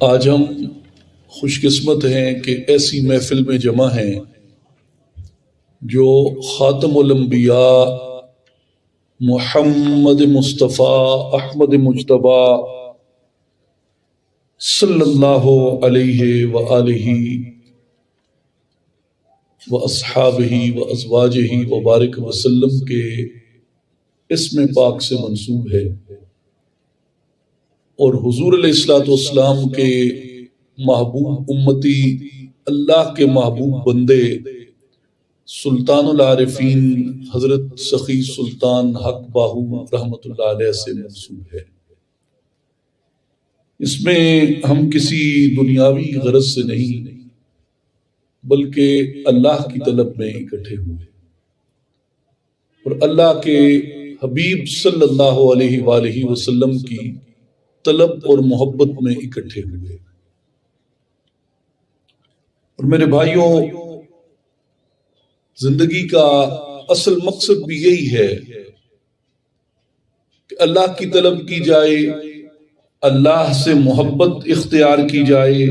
آج ہم خوش قسمت ہیں کہ ایسی محفل میں جمع ہیں جو خاتم الانبیاء محمد مصطفیٰ احمد مجتبیٰ صلی اللہ علیہ وآلہ واصحابہ وازواجہ وبارک وسلم کے اسم پاک سے منسوب ہے، اور حضور علیہ الصلوۃ والسلام کے محبوب امتی، اللہ کے محبوب بندے، سلطان العارفین حضرت سخی سلطان حق باہو رحمۃ اللہ علیہ سے منسوب ہے۔ اس میں ہم کسی دنیاوی غرض سے نہیں بلکہ اللہ کی طلب میں اکٹھے ہوئے اور اللہ کے حبیب صلی اللہ علیہ وآلہ وسلم کی طلب اور محبت میں اکٹھے ہوئے۔ اور میرے بھائیوں، زندگی کا اصل مقصد بھی یہی ہے کہ اللہ کی طلب کی جائے، اللہ سے محبت اختیار کی جائے،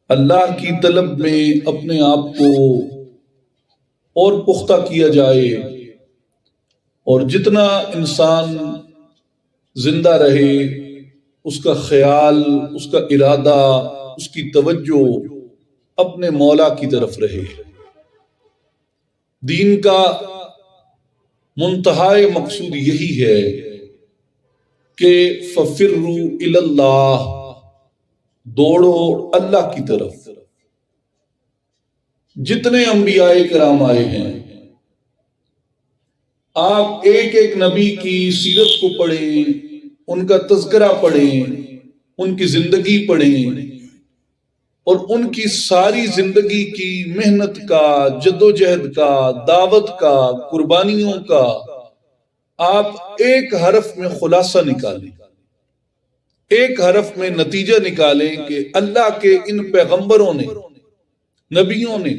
اللہ کی طلب میں اپنے آپ کو اور پختہ کیا جائے، اور جتنا انسان زندہ رہے اس کا خیال، اس کا ارادہ، اس کی توجہ اپنے مولا کی طرف رہے۔ دین کا منتہائی مقصود یہی ہے کہ فَفِرُّوا إِلَى اللَّهِ، دوڑو اللہ کی طرف۔ جتنے انبیاء کرام آئے ہیں، آپ ایک ایک نبی کی سیرت کو پڑھیں، ان کا تذکرہ پڑھیں، ان کی زندگی پڑھیں، اور ان کی ساری زندگی کی محنت کا، جدوجہد کا، دعوت کا، قربانیوں کا آپ ایک حرف میں خلاصہ نکالیں، ایک حرف میں نتیجہ نکالیں کہ اللہ کے ان پیغمبروں نے، نبیوں نے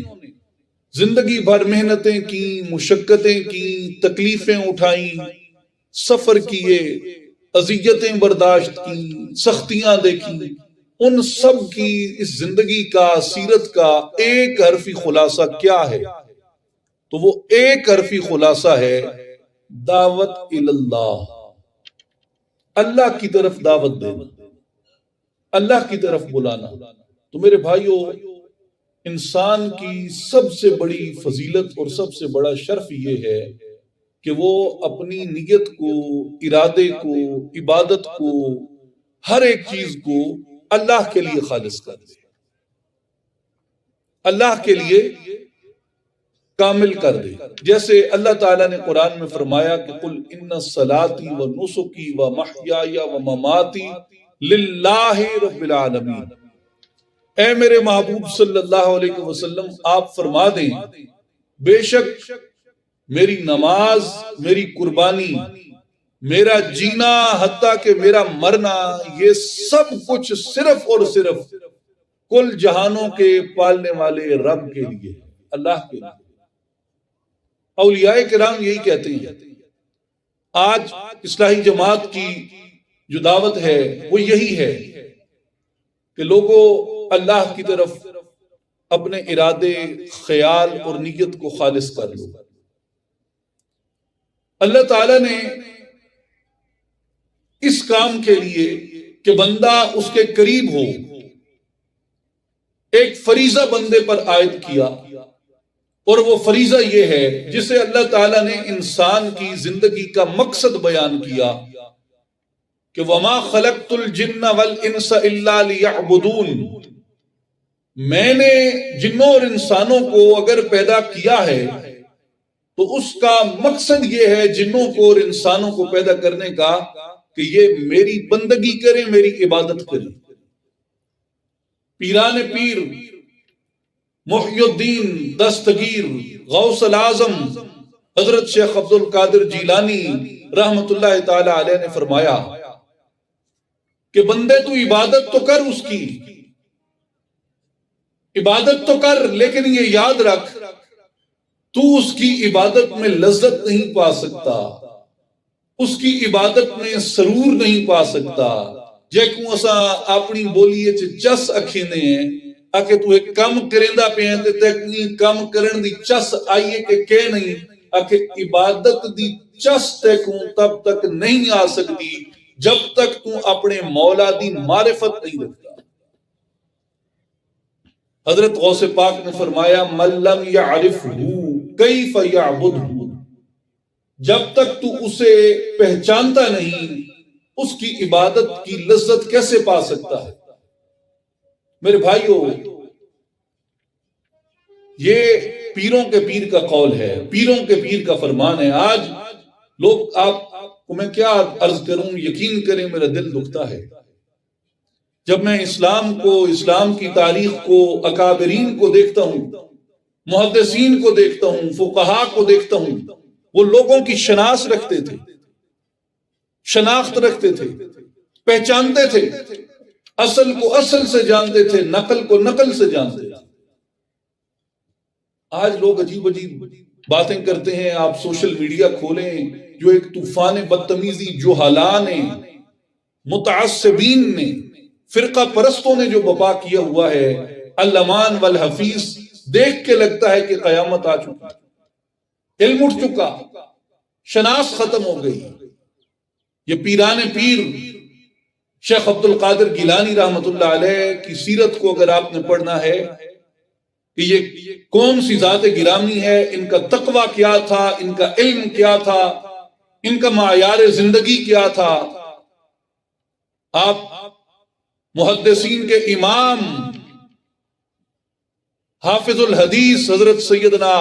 زندگی بھر محنتیں کی، مشقتیں کی، تکلیفیں اٹھائیں، سفر کیے، اذیتیں برداشت کی، سختیاں دیکھی، ان سب کی اس زندگی کا، سیرت کا ایک حرفی خلاصہ کیا ہے؟ تو وہ ایک حرفی خلاصہ ہے دعوت اللہ، اللہ کی طرف دعوت دینا، اللہ کی طرف بلانا۔ تو میرے بھائیوں، انسان کی سب سے بڑی فضیلت اور سب سے بڑا شرف یہ ہے کہ وہ اپنی نیت کو، ارادے کو، عبادت کو، ہر ایک چیز کو اللہ کے لیے خالص کر دے، اللہ کے لیے کامل کر دے۔ جیسے اللہ تعالیٰ نے قرآن میں فرمایا کہ قُلْ إِنَّ صَلَاتِي وَنُسُكِي وَمَحْيَايَ وَمَمَاتِي لِلَّهِ رَبِّ الْعَالَمِينَ، اے میرے محبوب صلی اللہ علیہ وسلم، آپ فرما دیں بے شک میری نماز، میری قربانی، میرا جینا، حتیٰ کہ میرا مرنا، یہ سب کچھ صرف اور صرف کل جہانوں کے پالنے والے رب کے لیے، اللہ کے لیے۔ اولیاء کرام یہی کہتے ہیں۔ آج اصلاحی جماعت کی جو دعوت ہے وہ یہی ہے کہ لوگوں اللہ کی طرف اپنے ارادے، خیال اور نیت کو خالص کر لو۔ اللہ تعالیٰ نے اس کام کے لیے کہ بندہ اس کے قریب ہو، ایک فریضہ بندے پر عائد کیا، اور وہ فریضہ یہ ہے جسے اللہ تعالیٰ نے انسان کی زندگی کا مقصد بیان کیا کہ وَمَا خَلَقْتُ الْجِنَّ وَالْإِنسَ إِلَّا لِيَعْبُدُونَ، میں نے جنوں اور انسانوں کو اگر پیدا کیا ہے تو اس کا مقصد یہ ہے جنوں کو اور انسانوں کو پیدا کرنے کا کہ یہ میری بندگی کریں، میری عبادت کریں۔ پیران پیر، محی الدین دستگیر، غوث العظم حضرت شیخ عبد القادر جیلانی رحمت اللہ تعالی علیہ نے فرمایا کہ بندے تو عبادت تو کر، اس کی عبادت تو کر، لیکن یہ یاد رکھ تو اس کی عبادت میں لذت نہیں پا سکتا، اس کی عبادت میں سرور نہیں پا سکتا، جیکوں اسا اپنی بولیے چ چس اکھیندے ہیں آکے تو ایک کم کرندہ پہ ہیں تے تکنی کم کرن دی چس آئیے کہ نہیں آکے عبادت دی چس تکوں تب تک نہیں آ سکتی جب تک تو اپنے مولا دی معرفت نہیں رکھتا۔ حضرت غوث پاک نے فرمایا من لم یعرفہ کیف یعبدہ، جب تک تو اسے پہچانتا نہیں اس کی عبادت کی لذت کیسے پا سکتا ہے؟ میرے بھائیو، یہ پیروں کے پیر کا قول ہے، پیروں کے پیر کا فرمان ہے۔ آج لوگ، آپ کو میں کیا عرض کروں، یقین کریں میرا دل دکھتا ہے جب میں اسلام کو، اسلام کی تاریخ کو، اکابرین کو دیکھتا ہوں، محدثین کو دیکھتا ہوں، فقہا کو دیکھتا ہوں، وہ لوگوں کی شناخت رکھتے تھے، شناخت رکھتے تھے، پہچانتے تھے، اصل کو اصل سے جانتے تھے، نقل کو نقل سے جانتے تھے۔ آج لوگ عجیب عجیب باتیں کرتے ہیں، آپ سوشل میڈیا کھولیں، جو ایک طوفان بدتمیزی جہالاء نے، متعصبین نے، فرقہ پرستوں نے جو بپا کیا ہوا ہے، الامان والحفیظ، دیکھ کے لگتا ہے کہ قیامت آ چکی، علم اٹھ چکا، شناخت ختم ہو گئی۔ یہ پیران پیر شیخ عبد القادر گیلانی رحمت اللہ علیہ کی سیرت کو اگر آپ نے پڑھنا ہے کہ یہ کون سی ذات گرامی ہے، ان کا تقوی کیا تھا، ان کا علم کیا تھا، ان کا معیار زندگی کیا تھا، آپ محدثین کے امام حافظ الحدیث حضرت سیدنا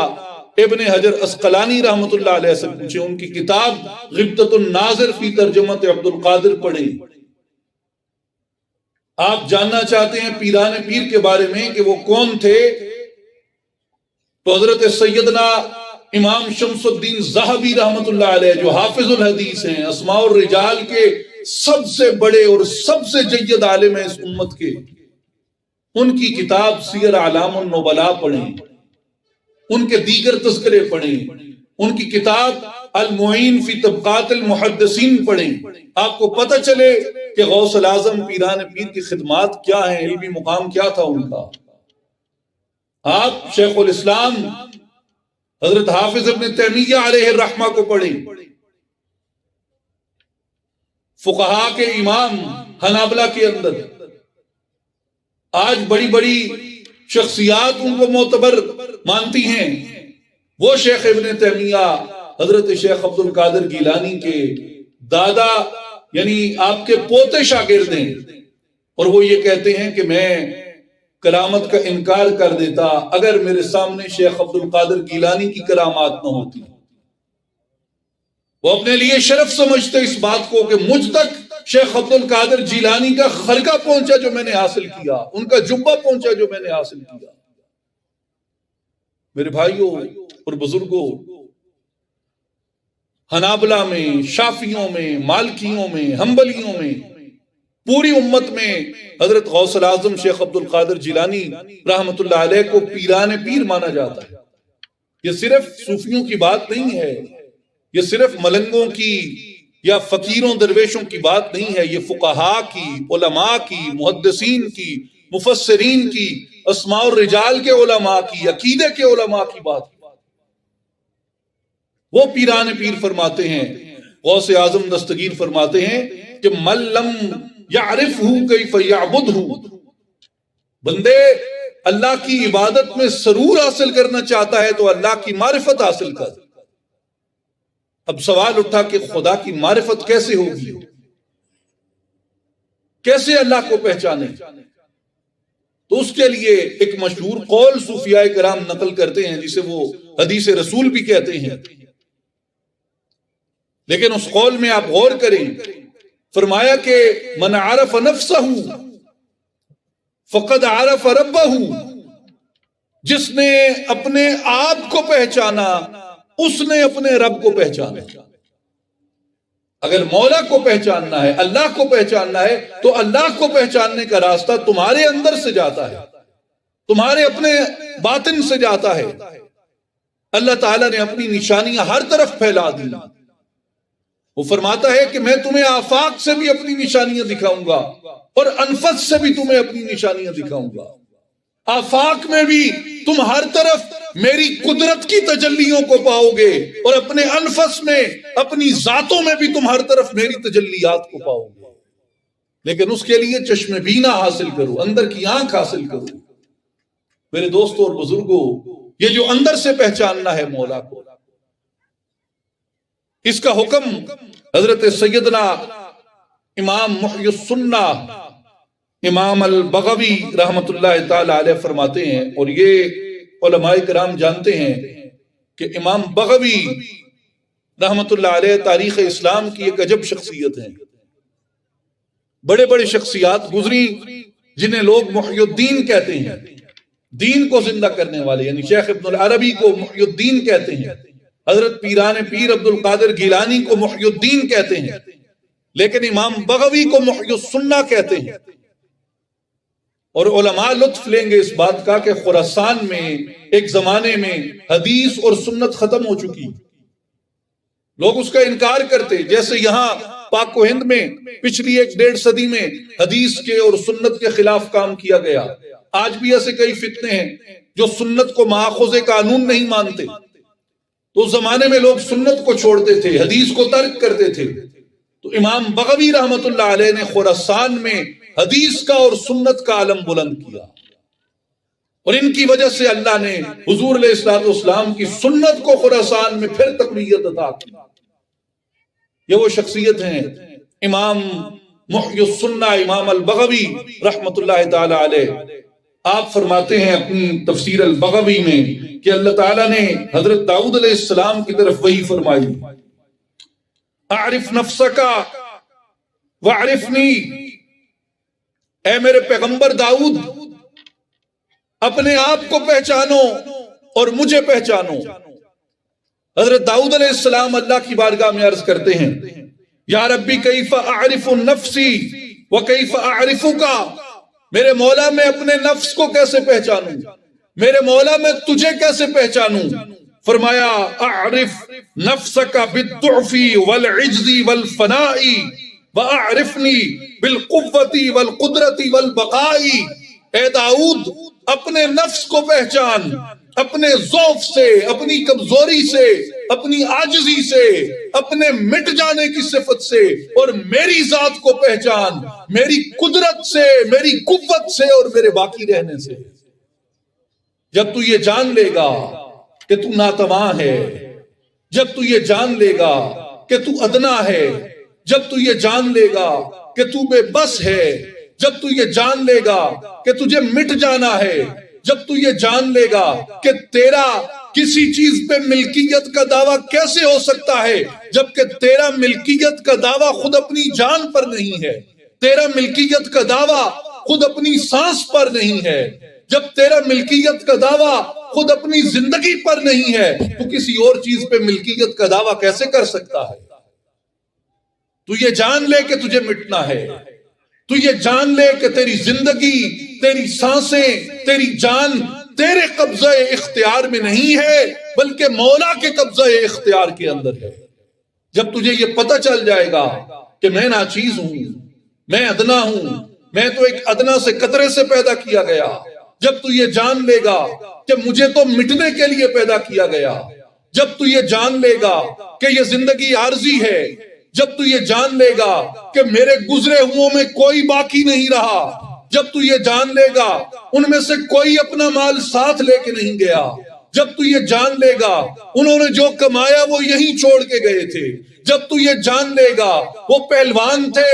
ابن حجر اسقلانی رحمت اللہ علیہ سے پوچھیں، ان کی کتاب غبطۃ الناظر فی ترجمت عبد القادر پڑھیں۔ آپ جاننا چاہتے ہیں پیران پیر کے بارے میں کہ وہ کون تھے، تو حضرت سیدنا امام شمس الدین ذہبی رحمت اللہ علیہ جو حافظ الحدیث ہیں، اسماء الرجال کے سب سے بڑے اور سب سے جید عالم ہیں اس امت کے، ان کی کتاب سیر اعلام النبلاء پڑھیں، ان کے دیگر تذکرے پڑھیں، ان کی کتاب المعین فی طبقات المحدثین پڑھیں، آپ کو پتہ چلے کہ غوث الاعظم پیران پیر کی خدمات کیا ہیں، علمی مقام کیا تھا ان کا۔ آپ شیخ الاسلام حضرت حافظ ابن تیمیہ علیہ الرحمہ کو پڑھیں، فقہا کے امام حنابلہ کے اندر آج بڑی بڑی شخصیات ان کو معتبر مانتی ہیں، وہ شیخ ابن تیمیہ حضرت شیخ عبد القادر گیلانی کے دادا یعنی آپ کے پوتے شاگرد ہیں، اور وہ یہ کہتے ہیں کہ میں کرامت کا انکار کر دیتا اگر میرے سامنے شیخ عبد القادر گیلانی کی کرامات نہ ہوتی۔ وہ اپنے لیے شرف سمجھتے اس بات کو کہ مجھ تک شیخ عبد القادر جیلانی کا خرقہ پہنچا جو میں نے حاصل کیا، ان کا جبہ پہنچا جو میں نے حاصل کیا۔ میرے بھائیوں اور بزرگوں، حنابلہ میں، شافیوں میں، مالکیوں میں، حنبلیوں میں، پوری امت میں حضرت غوث الاعظم شیخ عبد القادر جیلانی رحمت اللہ علیہ کو پیران پیر مانا جاتا ہے۔ یہ صرف صوفیوں کی بات نہیں ہے، یہ صرف ملنگوں کی یا فقیروں درویشوں کی بات نہیں ہے، یہ فقہا کی، علماء کی، محدثین کی، مفسرین کی، اسماء الرجال کے علماء کی، عقیدے کے علماء کی بات ہے۔ وہ پیران پیر فرماتے ہیں، غوث اعظم دستگیر فرماتے ہیں کہ من لم یعرفہ کیف یعبدہ، بندے اللہ کی عبادت میں سرور حاصل کرنا چاہتا ہے تو اللہ کی معرفت حاصل کر۔ اب سوال اٹھا کہ خدا کی معرفت کیسے ہوگی، کیسے اللہ کو پہچانے؟ تو اس کے لیے ایک مشہور قول صوفیاء کرام نقل کرتے ہیں جسے وہ حدیث رسول بھی کہتے ہیں، لیکن اس قول میں آپ غور کریں، فرمایا کہ من عرف نفسہ فقد عرف ربہ، جس نے اپنے آپ کو پہچانا اس نے اپنے رب کو پہچانا۔ اگر مولا کو پہچاننا ہے، اللہ کو پہچاننا ہے، تو اللہ کو پہچاننے کا راستہ تمہارے اندر سے جاتا ہے، تمہارے اپنے باطن سے جاتا ہے۔ اللہ تعالیٰ نے اپنی نشانیاں ہر طرف پھیلا دی، وہ فرماتا ہے کہ میں تمہیں آفاق سے بھی اپنی نشانیاں دکھاؤں گا اور انفس سے بھی تمہیں اپنی نشانیاں دکھاؤں گا. آفاق میں بھی تم ہر طرف میری قدرت کی تجلیوں کو پاؤ گے اور اپنے انفس میں اپنی ذاتوں میں بھی تم ہر طرف میری تجلیات کو پاؤ گے. لیکن اس کے لیے چشم بینا حاصل کرو، اندر کی آنکھ حاصل کرو. میرے دوستوں اور بزرگوں، یہ جو اندر سے پہچاننا ہے مولا کو، اس کا حکم حضرت سیدنا امام محی السنہ امام البغوی رحمت اللہ تعالی علیہ فرماتے ہیں، اور یہ علماء کرام جانتے ہیں کہ امام بغوی رحمت اللہ علیہ تاریخ اسلام کی ایک عجب شخصیت ہیں. بڑے بڑے شخصیات گزری جنہیں لوگ محی الدین کہتے ہیں، دین کو زندہ کرنے والے، یعنی شیخ ابن العربی کو محی الدین کہتے ہیں، حضرت پیران پیر عبد القادر گیلانی کو محی الدین کہتے ہیں، لیکن امام بغوی کو محی السنہ کہتے ہیں. اور علماء لطف لیں گے اس بات کا کہ خراسان میں ایک زمانے میں حدیث اور سنت ختم ہو چکی، لوگ اس کا انکار کرتے. جیسے یہاں پاک و ہند میں پچھلی 1.5 صدی میں حدیث کے اور سنت کے خلاف کام کیا گیا. آج بھی ایسے کئی فتنے ہیں جو سنت کو ماخذ قانون نہیں مانتے. تو اس زمانے میں لوگ سنت کو چھوڑتے تھے، حدیث کو ترک کرتے تھے. تو امام بغوی رحمت اللہ علیہ نے خراسان میں حدیث کا اور سنت کا علم بلند کیا، اور ان کی وجہ سے اللہ نے حضور علیہ الصلوۃ والسلام کی سنت کو خراسان میں پھر تقویت عطا کی. یہ وہ شخصیت ہیں امام محی السنہ امام البغوی رحمت اللہ تعالی علیہ. آپ فرماتے ہیں اپنی تفسیر البغوی میں کہ اللہ تعالیٰ نے حضرت داؤد علیہ السلام کی طرف وحی فرمائی، اعرف نفسک وعرفنی، اے میرے پیغمبر داؤد اپنے آپ کو پہچانو اور مجھے پہچانو. حضرت داؤد علیہ السلام اللہ کی بارگاہ میں عرض کرتے ہیں، یا ربی کیف اعرف نفسی وکیف اعرفک، میرے مولا میں اپنے نفس کو کیسے پہچانوں، میرے مولا میں تجھے کیسے پہچانوں. فرمایا اعرف نفسک بالضعف والعجز والفناء واعرفنی بالقوت والقدرت والبقاء. اے داؤد اپنے نفس کو پہچان، اپنے ضعف سے، اپنی کمزوری سے، اپنی عاجزی سے، اپنے مٹ جانے کی صفت سے، اور میری ذات کو پہچان میری قدرت سے، میری قوت سے اور میرے باقی رہنے سے. جب تو یہ جان لے گا کہ تو ناتواں ہے، جب تو یہ جان لے گا کہ تو ادنا ہے، جب تو یہ جان لے گا کہ تو بے بس ہے، جب تو یہ جان لے گا کہ تجھے مٹ جانا ہے، جب تو یہ جان لے گا کہ تیرا کسی چیز پہ ملکیت کا دعویٰ کیسے ہو سکتا ہے جبکہ تیرا ملکیت کا دعویٰ خود اپنی جان پر نہیں ہے، تیرا ملکیت کا دعویٰ خود اپنی سانس پر نہیں ہے، جب تیرا ملکیت کا دعویٰ خود اپنی زندگی پر نہیں ہے تو کسی اور چیز پہ ملکیت کا دعویٰ کیسے کر سکتا ہے. تو یہ جان لے کہ تجھے مٹنا ہے، تو یہ جان لے کہ تیری زندگی، تیری سانسیں، تیری جان تیرے قبضہ اختیار میں نہیں ہے بلکہ مولا کے قبضہ اختیار کے اندر ہے. جب تجھے یہ پتہ چل جائے گا کہ میں ناچیز ہوں، میں ادنا ہوں، میں تو ایک ادنا سے قطرے سے پیدا کیا گیا، جب تو یہ جان لے گا کہ مجھے تو مٹنے کے لیے پیدا کیا گیا، جب تو یہ جان لے گا کہ یہ زندگی عارضی ہے، جب تو یہ جان لے گا کہ میرے گزرے ہوں میں کوئی باقی نہیں رہا، جب تو یہ جان لے گا ان میں سے کوئی اپنا مال ساتھ لے کے نہیں گیا، جب تو یہ جان لے گا انہوں نے جو کمایا وہ یہیں چھوڑ کے گئے تھے، جب تو یہ جان لے گا وہ پہلوان تھے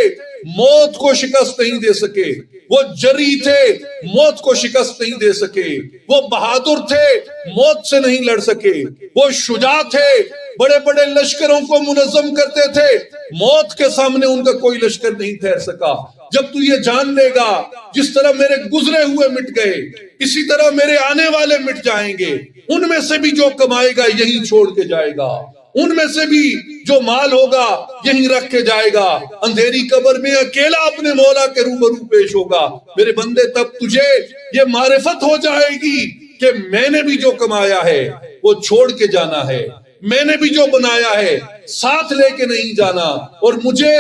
موت کو شکست نہیں دے سکے، وہ جری تھے موت کو شکست نہیں دے سکے، وہ بہادر تھے موت سے نہیں لڑ سکے، وہ شجاع تھے بڑے بڑے لشکروں کو منظم کرتے تھے، موت کے سامنے ان کا کوئی لشکر نہیں ٹھہر سکا. جب تو یہ جان لے گا جس طرح میرے گزرے ہوئے مٹ گئے اسی طرح میرے آنے والے مٹ جائیں گے، ان میں سے بھی جو کمائے گا یہیں چھوڑ کے جائے گا، ان میں سے بھی جو مال ہوگا یہیں رکھ کے جائے گا، اندھیری قبر میں اکیلا اپنے مولا کے روبرو پیش ہوگا. میرے بندے تب تجھے یہ معرفت ہو جائے گی کہ میں نے بھی جو کمایا ہے وہ چھوڑ کے جانا ہے، میں نے بھی جو بنایا ہے ساتھ لے کے نہیں جانا، اور مجھے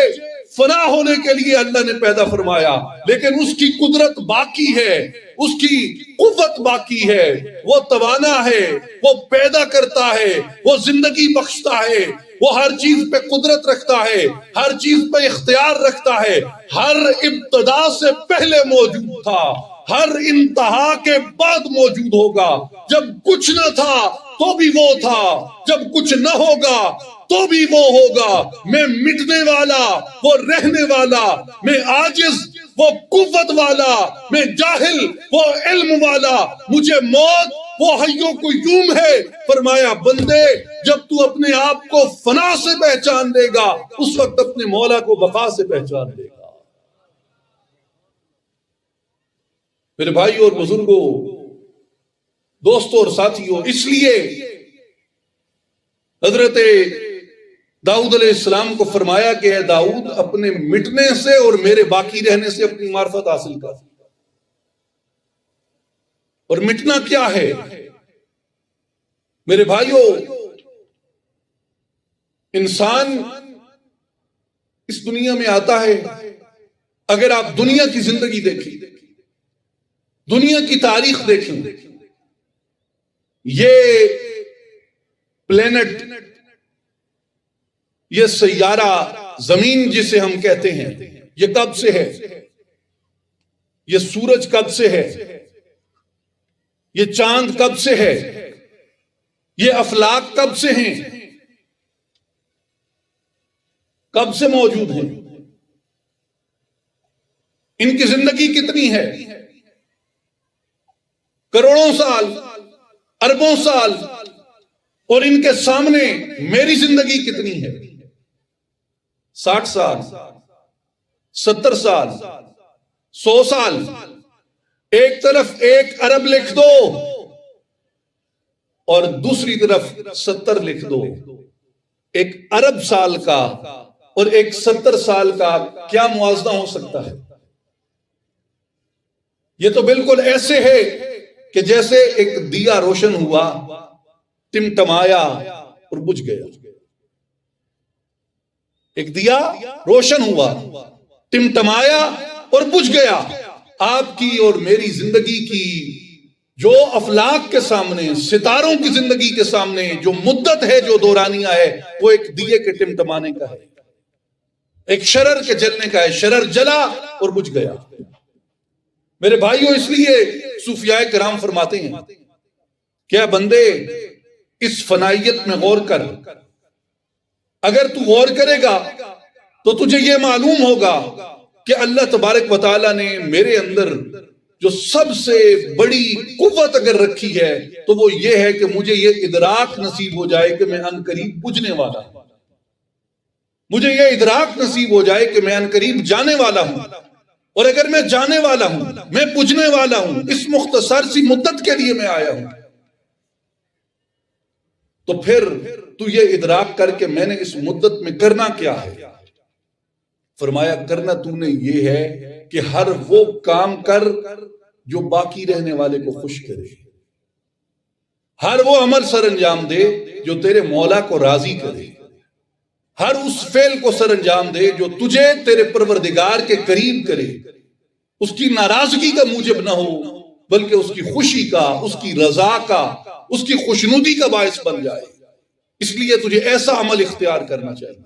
فنا ہونے کے لیے اللہ نے پیدا فرمایا، لیکن اس کی قدرت باقی ہے، اس کی قوت باقی ہے، وہ توانا ہے، وہ پیدا کرتا ہے، وہ زندگی بخشتا ہے، وہ ہر چیز پہ قدرت رکھتا ہے، ہر چیز پہ اختیار رکھتا ہے، ہر ابتدا سے پہلے موجود تھا، ہر انتہا کے بعد موجود ہوگا۔ جب کچھ نہ تھا تو بھی وہ تھا، جب کچھ نہ ہوگا تو بھی وہ ہوگا۔ میں مٹنے والا، وہ رہنے والا، میں عاجز، وہ قوت والا، میں جاہل، وہ علم والا، مجھے موت، وہ حی و قیوم ہے۔ فرمایا بندے جب تو اپنے آپ کو فنا سے پہچان لے گا، اس وقت اپنے مولا کو بقا سے پہچان لے گا۔ میرے بھائی اور بزرگوں، دوستوں اور ساتھیوں، اس لیے حضرت داؤد علیہ السلام کو فرمایا کہ اے داؤد اپنے مٹنے سے اور میرے باقی رہنے سے اپنی معرفت حاصل کر۔ اور مٹنا کیا ہے میرے بھائیوں؟ انسان اس دنیا میں آتا ہے، اگر آپ دنیا کی زندگی دیکھیں، دنیا کی تاریخ دیکھیں، یہ پلینٹ، یہ سیارہ زمین جسے ہم کہتے ہیں، یہ کب سے ہے؟ یہ سورج کب سے ہے؟ یہ چاند کب سے ہے؟ یہ افلاک کب سے ہیں؟ کب سے موجود ہیں؟ ان کی زندگی کتنی ہے؟ کروڑوں سال، اربوں سال، اور ان کے سامنے میری زندگی کتنی ہے؟ 60 سال، 70 سال، 100 سال۔ ایک طرف 1 ارب لکھ دو اور دوسری طرف 70 لکھ دو۔ 1 ارب سال کا اور 70 سال کا کیا موازنہ ہو سکتا ہے؟ یہ تو بالکل ایسے ہے کہ جیسے ایک دیا روشن ہوا، ٹمٹمایا اور بجھ گیا۔ ایک دیا روشن ہوا، ٹمٹمایا اور بجھ گیا۔ آپ کی اور میری زندگی کی جو افلاک کے سامنے، ستاروں کی زندگی کے سامنے جو مدت ہے، جو دورانیہ ہے، وہ ایک دیے کے ٹمٹمانے کا ہے، ایک شرر کے جلنے کا ہے۔ شرر جلا اور بجھ گیا۔ میرے بھائیوں، اس لیے صوفیاء کرام فرماتے ہیں کیا بندے اس فنائیت میں غور کر، اگر تو غور کرے گا تو تجھے یہ معلوم ہوگا کہ اللہ تبارک و تعالیٰ نے میرے اندر جو سب سے بڑی قوت اگر رکھی ہے تو وہ یہ ہے کہ مجھے یہ ادراک نصیب ہو جائے کہ میں عنقریب بجھنے والا ہوں، مجھے یہ ادراک نصیب ہو جائے کہ میں عنقریب جانے والا ہوں، اور اگر میں جانے والا ہوں، میں بجھنے والا ہوں، اس مختصر سی مدت کے لیے میں آیا ہوں، تو پھر تو یہ ادراک کر کے میں نے اس مدت میں کرنا کیا ہے؟ فرمایا کرنا تو نے یہ ہے کہ ہر وہ کام کر جو باقی رہنے والے کو خوش کرے، ہر وہ عمل سر انجام دے جو تیرے مولا کو راضی کرے، ہر اس فعل کو سر انجام دے جو تجھے تیرے پروردگار کے قریب کرے، اس کی ناراضگی کا موجب نہ ہو بلکہ اس کی خوشی کا، اس کی رضا کا، اس کی خوشنودی کا باعث بن جائے۔ اس لیے تجھے ایسا عمل اختیار کرنا چاہیے،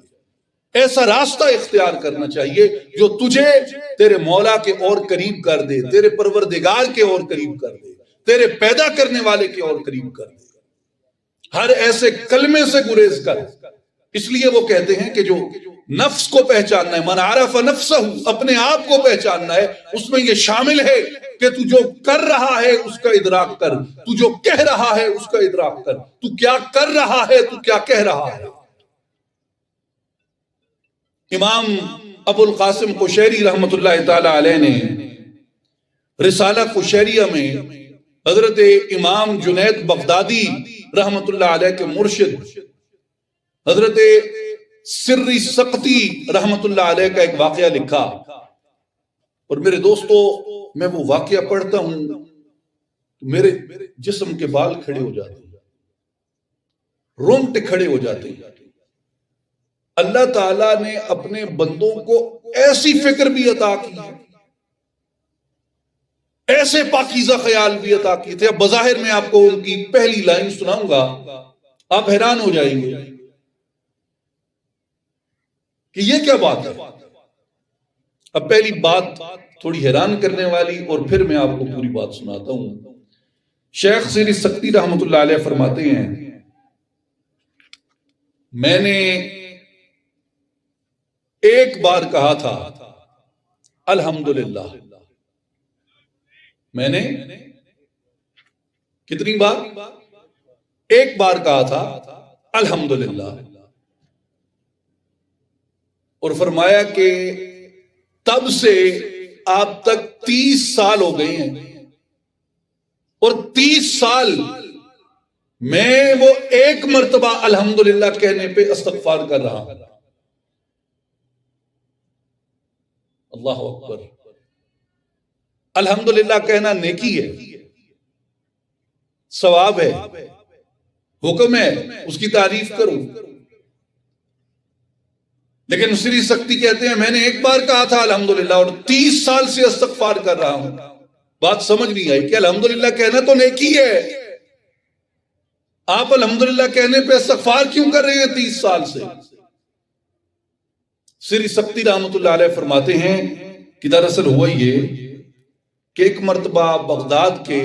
ایسا راستہ اختیار کرنا چاہیے جو تجھے تیرے مولا کے اور قریب کر دے، تیرے پروردگار کے اور قریب کر دے، تیرے پیدا کرنے والے کے اور قریب کر دے۔ ہر ایسے کلمے سے گریز کر۔ اس لیے وہ کہتے ہیں کہ جو نفس کو پہچاننا ہے، من عرف نفسہ، اپنے آپ کو پہچاننا ہے، اس میں یہ شامل ہے کہ تو جو کر رہا ہے اس کا ادراک کر، تو جو کہہ رہا ہے اس کا ادراک کر، تو کیا کر رہا ہے، تو کیا کہہ رہا ہے۔ امام ابو القاسم قشیری رحمت اللہ تعالی علیہ نے رسالہ قشیریہ میں حضرت امام جنید بغدادی رحمت اللہ علیہ کے مرشد حضرت سری سقطی رحمت اللہ علیہ کا ایک واقعہ لکھا، اور میرے دوستو میں وہ واقعہ پڑھتا ہوں تو میرے جسم کے بال کھڑے ہو جاتے ہیں، رونگٹے کھڑے ہو جاتے ہیں۔ اللہ تعالیٰ نے اپنے بندوں کو ایسی فکر بھی عطا کی ہے، ایسے پاکیزہ خیال بھی عطا کیے تھے۔ اب بظاہر میں آپ کو ان کی پہلی لائن سناؤں گا، آپ حیران ہو جائیں گے کہ یہ کیا بات ہے۔ اب پہلی بات تھوڑی حیران کرنے والی، اور پھر میں آپ کو پوری بات سناتا ہوں۔ شیخ سری سکتی رحمت اللہ علیہ فرماتے ہیں، میں نے ایک بار کہا تھا الحمدللہ۔ میں نے کتنی بار؟ ایک بار کہا تھا الحمدللہ، اور فرمایا کہ تب سے آپ تک 30 سال ہو گئے ہیں، اور 30 سال میں وہ ایک مرتبہ الحمدللہ کہنے پہ استغفار کر رہا ہوں۔ اللہ اکبر۔ الحمدللہ کہنا نیکی ہے، ثواب ہے، حکم ہے، اس کی تعریف کرو۔ لیکن سری سکتی کہتے ہیں میں نے ایک بار کہا تھا الحمدللہ اور 30 سال سے استغفار کر رہا ہوں۔ بات سمجھ نہیں آئی کہ الحمدللہ کہنا تو نیکی ہے، آپ الحمدللہ کہنے پہ استغفار کیوں کر رہے ہیں 30 سال سے؟ سری سکتی رحمت اللہ علیہ فرماتے ہیں کہ دراصل ہوا یہ کہ ایک مرتبہ بغداد کے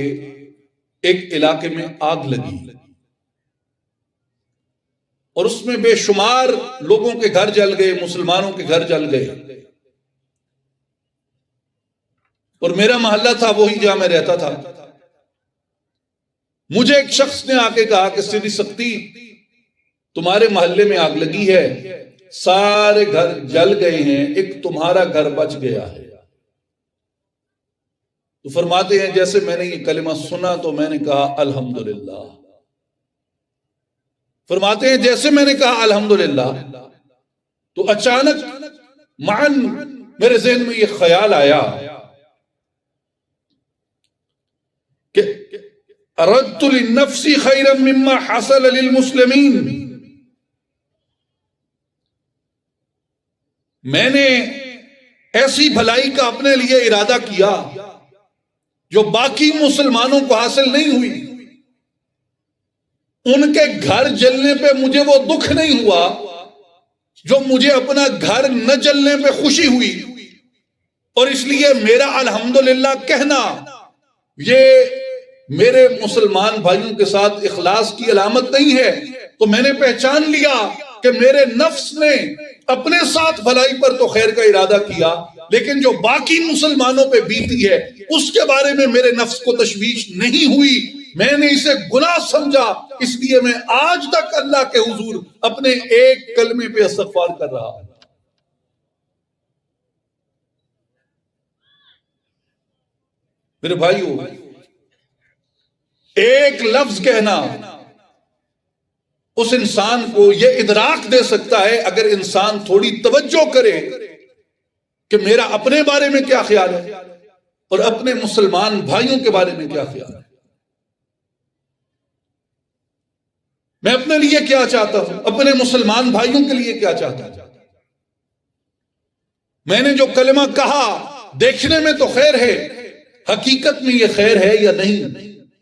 ایک علاقے میں آگ لگی، اور اس میں بے شمار لوگوں کے گھر جل گئے، مسلمانوں کے گھر جل گئے، اور میرا محلہ تھا وہی جہاں میں رہتا تھا۔ مجھے ایک شخص نے آ کے کہا کہ سری سکتی تمہارے محلے میں آگ لگی ہے، سارے گھر جل گئے ہیں، ایک تمہارا گھر بچ گیا ہے۔ تو فرماتے ہیں جیسے میں نے یہ کلمہ سنا تو میں نے کہا الحمدللہ۔ فرماتے ہیں جیسے میں نے کہا الحمدللہ تو اچانک معاً میرے ذہن میں یہ خیال آیا کہ اردت للنفس خیرا مما حصل للمسلمین، میں نے ایسی بھلائی کا اپنے لیے ارادہ کیا جو باقی مسلمانوں کو حاصل نہیں ہوئی۔ ان کے گھر جلنے پہ مجھے وہ دکھ نہیں ہوا جو مجھے اپنا گھر نہ جلنے پہ خوشی ہوئی، اور اس لیے میرا الحمدللہ کہنا یہ میرے مسلمان بھائیوں کے ساتھ اخلاص کی علامت نہیں ہے۔ تو میں نے پہچان لیا کہ میرے نفس نے اپنے ساتھ بھلائی پر تو خیر کا ارادہ کیا، لیکن جو باقی مسلمانوں پہ بیتی ہے اس کے بارے میں میرے نفس کو تشویش نہیں ہوئی، میں نے اسے گناہ سمجھا، اس لیے میں آج تک اللہ کے حضور اپنے ایک کلمے پہ استغفار کر رہا ہوں۔ میرے بھائیو، ایک لفظ کہنا اس انسان کو یہ ادراک دے سکتا ہے اگر انسان تھوڑی توجہ کرے کہ میرا اپنے بارے میں کیا خیال ہے اور اپنے مسلمان بھائیوں کے بارے میں کیا خیال ہے، میں اپنے لیے کیا چاہتا ہوں، اپنے مسلمان بھائیوں کے لیے کیا چاہتا ہوں۔ میں نے جو کلمہ کہا دیکھنے میں تو خیر ہے، حقیقت میں یہ خیر ہے یا نہیں،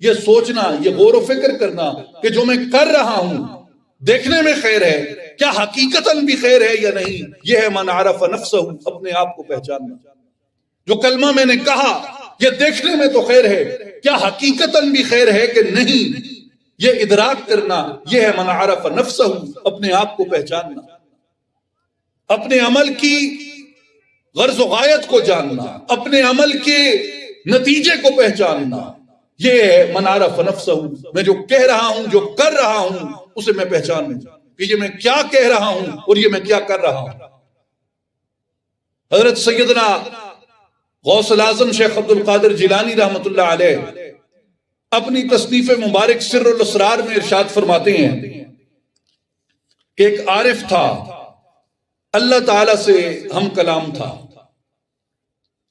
یہ سوچنا، یہ غور و فکر کرنا کہ جو میں کر رہا ہوں دیکھنے میں خیر ہے، کیا حقیقتاً بھی خیر ہے یا نہیں، یہ ہے من عرف نفسہ، اپنے آپ کو پہچاننا۔ جو کلمہ میں نے کہا یہ دیکھنے میں تو خیر ہے، کیا حقیقتاً بھی خیر ہے کہ نہیں، یہ ادراک کرنا، یہ ہے من عرف نفسہ، اپنے آپ کو پہچاننا، اپنے عمل کی غرض و غایت کو جاننا، اپنے عمل کے نتیجے کو پہچاننا، یہ ہے من عرف نفسہ۔ میں جو کہہ رہا ہوں، جو کر رہا ہوں، اسے میں پہچانوں کہ یہ میں کیا کہہ رہا ہوں اور یہ میں کیا کر رہا ہوں۔ حضرت سیدنا غوث الاعظم شیخ عبد القادر جیلانی رحمت اللہ علیہ اپنی تصنیف مبارک سر الاسرار میں ارشاد فرماتے ہیں کہ ایک عارف تھا، اللہ تعالیٰ سے ہم کلام تھا،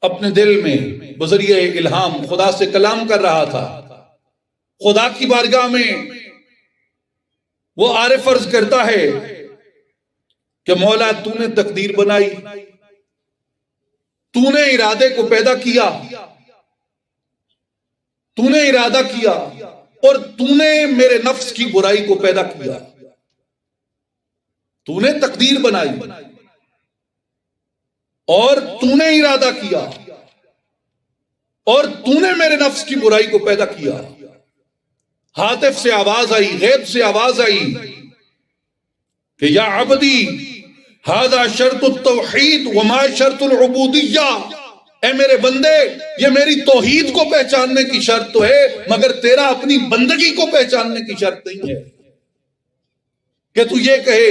اپنے دل میں بذریعہ الہام خدا سے کلام کر رہا تھا، خدا کی بارگاہ میں وہ عارف عرض کرتا ہے کہ مولا تو نے تقدیر بنائی، تو نے ارادے کو پیدا کیا، تو نے ارادہ کیا، اور تو نے میرے نفس کی برائی کو پیدا کیا۔ تو نے تقدیر بنائی اور تو نے ارادہ کیا اور تو نے میرے نفس کی برائی کو پیدا کیا۔ ہاتف سے آواز آئی، غیب سے آواز آئی کہ یا عبدی ھذا شرط التوحید وما شرط العبودیہ، اے میرے بندے یہ میری توحید کو پہچاننے کی شرط تو ہے، مگر تیرا اپنی بندگی کو پہچاننے کی شرط نہیں ہے کہ تو یہ کہے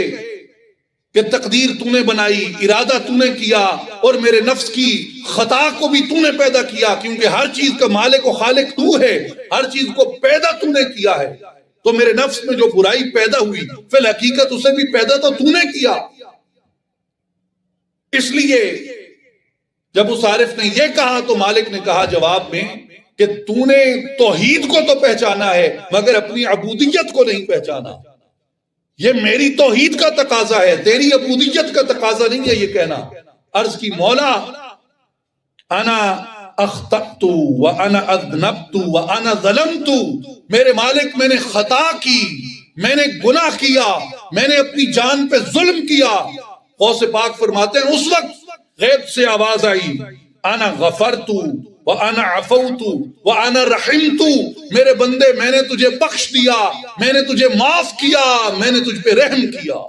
کہ تقدیر تو نے بنائی، ارادہ تو نے کیا، اور میرے نفس کی خطا کو بھی تو نے پیدا کیا، کیونکہ ہر چیز کا مالک و خالق تو ہے، ہر چیز کو پیدا تو نے کیا ہے۔ تو میرے نفس میں جو برائی پیدا ہوئی فی الحقیقت اسے بھی پیدا تو نے کیا۔ اس لیے جب اس عارف نے یہ کہا تو مالک نے کہا جواب میں کہ تو نے توحید کو تو پہچانا ہے مگر اپنی عبودیت کو نہیں پہچانا۔ یہ میری توحید کا تقاضا ہے، تیری عبودیت کا تقاضا نہیں ہے یہ کہنا۔ عرض کی مولا انا اخطأت وانا اذنبت وانا ظلمت، میرے مالک میں نے خطا کی، میں نے گناہ کیا، میں نے اپنی جان پہ ظلم کیا۔ غوث پاک فرماتے ہیں اس وقت غیب سے آواز آئی انا غفرت وانا عفوت وانا رحمت، میرے بندے میں نے تجھے بخش دیا، میں نے تجھے معاف کیا، میں نے تجھ پہ رحم کیا۔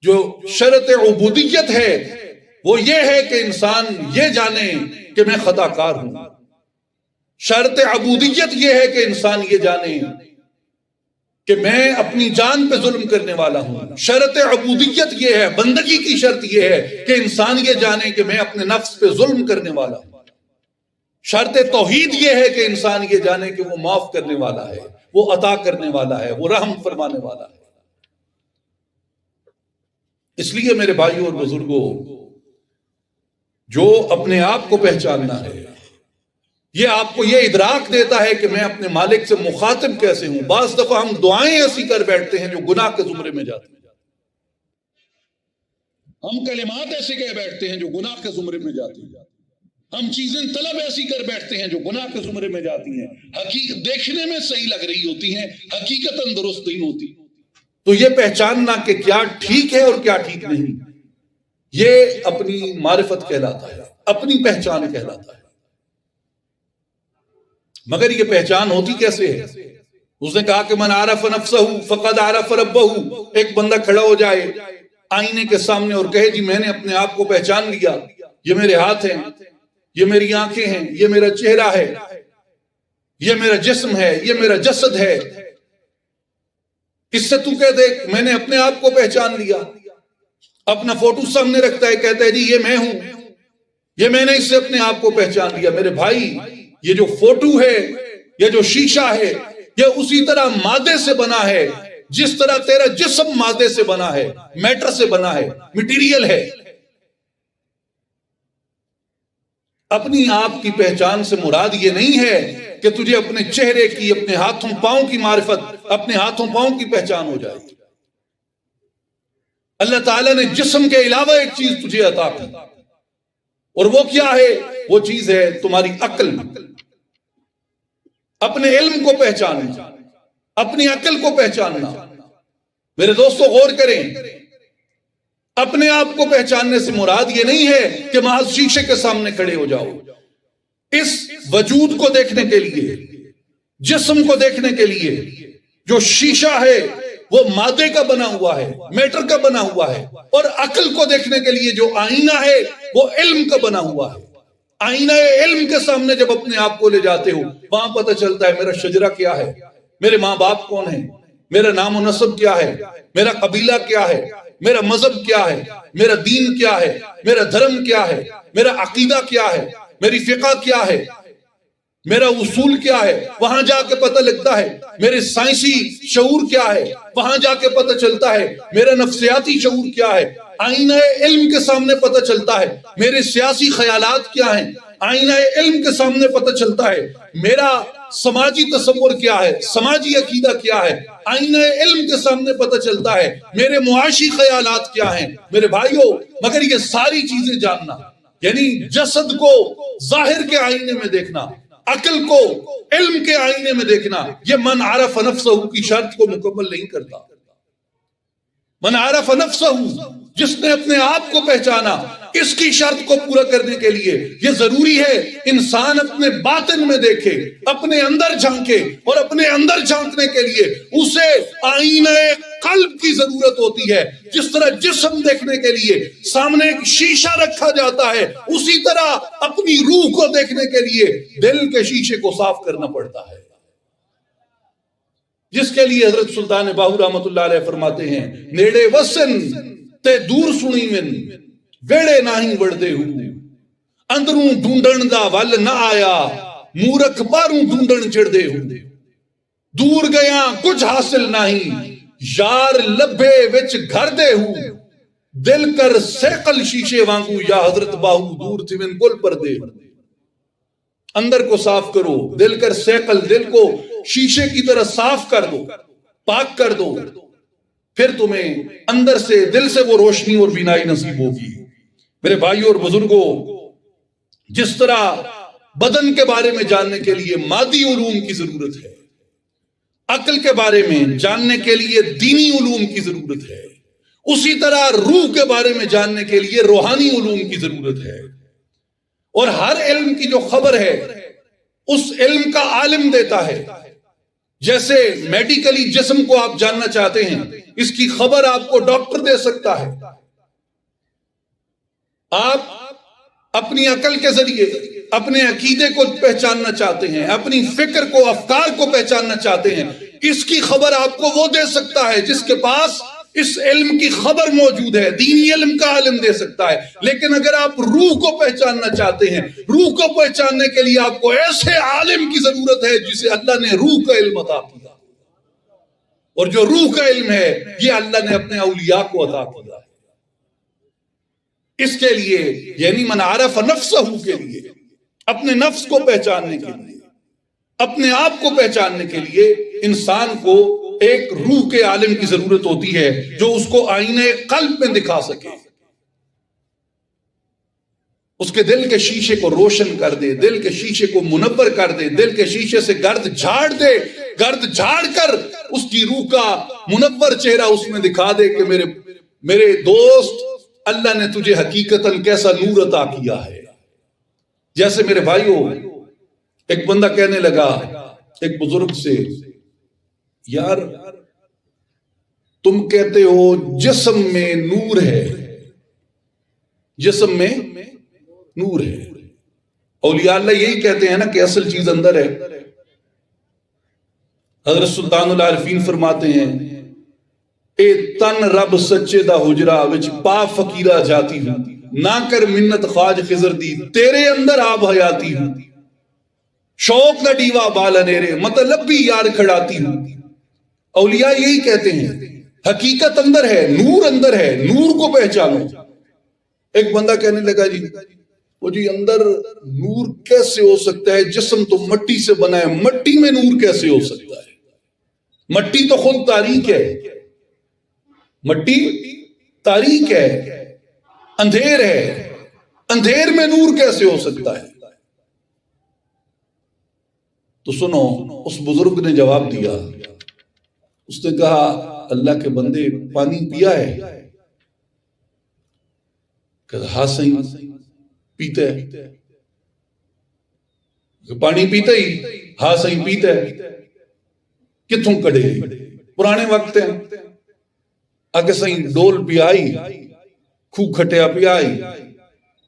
جو شرط عبودیت ہے وہ یہ ہے کہ انسان یہ جانے کہ میں خطا کار ہوں۔ شرط عبودیت یہ ہے کہ انسان یہ جانے کہ میں اپنی جان پہ ظلم کرنے والا ہوں۔ شرط عبودیت یہ ہے، بندگی کی شرط یہ ہے کہ انسان یہ جانے کہ میں اپنے نفس پہ ظلم کرنے والا ہوں۔ شرط توحید یہ ہے کہ انسان یہ جانے کہ وہ معاف کرنے والا ہے، وہ عطا کرنے والا ہے، وہ رحم فرمانے والا ہے۔ اس لیے میرے بھائیوں اور بزرگوں، جو اپنے آپ کو پہچاننا ہے یہ آپ کو یہ ادراک دیتا ہے کہ میں اپنے مالک سے مخاطب کیسے ہوں۔ بعض دفعہ ہم دعائیں ایسی کر بیٹھتے ہیں جو گناہ کے زمرے میں جاتی ہیں، ہم کلمات ایسے کہہ بیٹھتے ہیں جو گناہ کے زمرے میں جاتی ہیں، ہم چیزیں طلب ایسی کر بیٹھتے ہیں جو گناہ کے زمرے میں جاتی ہیں، حقیقت دیکھنے میں صحیح لگ رہی ہوتی ہیں، حقیقتاً درست نہیں ہوتی۔ تو یہ پہچاننا کہ کیا ٹھیک ہے اور کیا ٹھیک نہیں، یہ اپنی معرفت کہلاتا ہے، اپنی پہچان کہلاتا ہے۔ مگر یہ پہچان ہوتی کیسے ہے؟ اس نے کہا کہ من عرف نفسہ فقد عرف ربہ۔ ایک بندہ کھڑا ہو جائے آئینے کے سامنے اور کہے جی میں نے اپنے آپ کو پہچان لیا، یہ میرے ہاتھ ہیں، یہ میری آنکھیں ہیں، یہ میرا چہرہ ہے، یہ میرا جسم ہے، یہ میرا جسد ہے، اس سے تو کہہ دے میں نے اپنے آپ کو پہچان لیا۔ اپنا فوٹو سامنے رکھتا ہے، کہتا ہے جی یہ میں ہوں، یہ میں نے اس سے اپنے آپ کو پہچان لیا۔ میرے بھائی یہ جو فوٹو ہے، یہ جو شیشہ ہے، یہ اسی طرح مادے سے بنا ہے جس طرح تیرا جسم مادے سے بنا ہے، میٹر سے بنا ہے، مٹیریل ہے۔ اپنی آپ کی پہچان سے مراد یہ نہیں ہے کہ تجھے اپنے چہرے کی، اپنے ہاتھوں پاؤں کی معرفت، اپنے ہاتھوں پاؤں کی پہچان ہو جائے۔ اللہ تعالیٰ نے جسم کے علاوہ ایک چیز تجھے عطا کی، اور وہ کیا ہے؟ وہ چیز ہے تمہاری عقل۔ اپنے علم کو پہچاننا، اپنی عقل کو پہچاننا۔ میرے دوستو غور کریں، اپنے آپ کو پہچاننے سے مراد یہ نہیں ہے کہ محض شیشے کے سامنے کھڑے ہو جاؤ۔ اس وجود کو دیکھنے کے لیے، جسم کو دیکھنے کے لیے جو شیشہ ہے وہ مادے کا بنا ہوا ہے، میٹر کا بنا ہوا ہے، اور عقل کو دیکھنے کے لیے جو آئینہ ہے وہ علم کا بنا ہوا ہے۔ آئینہ علم کے سامنے جب اپنے آپ کو لے جاتے ہو، وہاں پتہ چلتا ہے میرا شجرہ کیا ہے، میرے ماں باپ کون ہیں، میرا نام و نسب کیا ہے، میرا قبیلہ کیا ہے، میرا مذہب کیا ہے، میرا دین کیا ہے، میرا دھرم کیا ہے، میرا عقیدہ کیا ہے، میری فقہ کیا ہے، میرا اصول کیا ہے۔ وہاں جا کے پتہ لگتا ہے میرے سائنسی شعور کیا ہے، وہاں جا کے پتہ چلتا ہے میرا نفسیاتی شعور کیا ہے۔ آئینہ علم کے سامنے پتہ چلتا ہے میرے سیاسی خیالات کیا ہیں، آئینہ علم کے سامنے پتہ چلتا ہے میرا سماجی تصور کیا ہے، سماجی عقیدہ کیا ہے، آئینہ علم کے سامنے پتہ چلتا ہے میرے معاشی خیالات کیا ہیں۔ میرے بھائیوں، مگر یہ ساری چیزیں جاننا، یعنی جسد کو ظاہر کے آئینے میں دیکھنا، عقل کو علم کے آئینے میں دیکھنا، یہ من عرف نفسہ کی شرط کو مکمل نہیں کرتا۔ من عرف نفسہ، جس نے اپنے آپ کو پہچانا، اس کی شرط کو پورا کرنے کے لیے یہ ضروری ہے انسان اپنے باطن میں دیکھے، اپنے اندر جھانکے، اور اپنے اندر جھانکنے کے لیے اسے آئینہ قلب کی ضرورت ہوتی ہے۔ جس طرح جسم دیکھنے کے لیے سامنے ایک شیشہ رکھا جاتا ہے، اسی طرح اپنی روح کو دیکھنے کے لیے دل کے شیشے کو صاف کرنا پڑتا ہے، جس کے لیے حضرت سلطان باہو رحمت اللہ علیہ فرماتے ہیں، نیڑے وسن تے دور سنی من ویڑے ناہی وڑدے ہوں، اندروں ڈھونڈن دا ول نہ آیا مورکھ باروں ڈھونڈن چڑھدے ہوں، دور گیا کچھ حاصل نہیں یار لبے وچ گھر دے ہوں، دل کر سیقل شیشے وانگو یا حضرت باہو دور تھی من گل پر دے ہوں۔ اندر کو صاف کرو، دل کر سیقل، دل کو شیشے کی طرح صاف کر دو، پاک کر دو، پھر تمہیں اندر سے دل سے وہ روشنی اور بینائی نصیب ہوگی۔ میرے بھائیوں اور بزرگوں، جس طرح بدن کے بارے میں جاننے کے لیے مادی علوم کی ضرورت ہے، عقل کے بارے میں جاننے کے لیے دینی علوم کی ضرورت ہے، اسی طرح روح کے بارے میں جاننے کے لیے روحانی علوم کی ضرورت ہے۔ اور ہر علم کی جو خبر ہے اس علم کا عالم دیتا ہے۔ جیسے میڈیکلی جسم کو آپ جاننا چاہتے ہیں، اس کی خبر آپ کو ڈاکٹر دے سکتا ہے۔ آپ اپنی عقل کے ذریعے اپنے عقیدے کو پہچاننا چاہتے ہیں، اپنی فکر کو، افکار کو پہچاننا چاہتے ہیں، اس کی خبر آپ کو وہ دے سکتا ہے جس کے پاس اس علم کی خبر موجود ہے، دینی علم کا علم دے سکتا ہے۔ لیکن اگر آپ روح کو پہچاننا چاہتے ہیں، روح کو پہچاننے کے لیے آپ کو ایسے عالم کی ضرورت ہے جسے اللہ نے روح کا علم عطا کیا، اور جو روح کا علم ہے یہ اللہ نے اپنے اولیاء کو عطا کیا ہے۔ اس کے لیے یعنی من عرف نفسہ کے لیے، اپنے نفس کو پہچاننے کے لیے، اپنے آپ کو پہچاننے کے لیے انسان کو ایک روح کے عالم کی ضرورت ہوتی ہے جو اس کو آئینہ قلب میں دکھا سکے، اس کے دل کے شیشے کو روشن کر دے، دل کے شیشے کو منور کر دے، دل کے شیشے سے گرد جھاڑ دے، گرد جھاڑ کر اس کی روح کا منور چہرہ اس میں دکھا دے کہ میرے دوست، اللہ نے تجھے حقیقتاً کیسا نور عطا کیا ہے۔ جیسے میرے بھائیوں، ایک بندہ کہنے لگا ایک بزرگ سے، یار تم کہتے ہو جسم میں نور ہے، جسم میں نور ہے، اولیاء اللہ یہی کہتے ہیں نا کہ اصل چیز اندر ہے۔ حضرت سلطان العارفین فرماتے ہیں، اے تن رب سچے دا حجرہ وچ پا فقیرہ جاتی ہوں، نہ کر منت خواج خضر دی، تیرے اندر آب حیاتی ہوں، شوق نہ ڈیوا بالا نیرے، مطلب بھی یار کھڑاتی ہوں۔ اولیاء یہی کہتے ہیں حقیقت اندر ہے، نور اندر ہے، نور کو پہچانو۔ ایک بندہ کہنے لگا وہ جی اندر نور کیسے ہو سکتا ہے، جسم تو مٹی سے بنا ہے، مٹی میں نور کیسے ہو سکتا ہے؟ مٹی تو خود تاریک ہے، مٹی تاریک ہے، اندھیر ہے، اندھیر میں نور کیسے ہو سکتا ہے؟ تو سنو، اس بزرگ نے جواب دیا، اس نے کہا اللہ کے بندے پانی پیا ہے؟ کہا ہاں صحیح پیتا ہے۔ پانی پیتا ہی؟ ہاں صحیح پیتا ہے۔ کتوں کڑے پرانے وقت ہیں، آگے صحیح ڈول پیائی، کھو کھٹیا پیائی،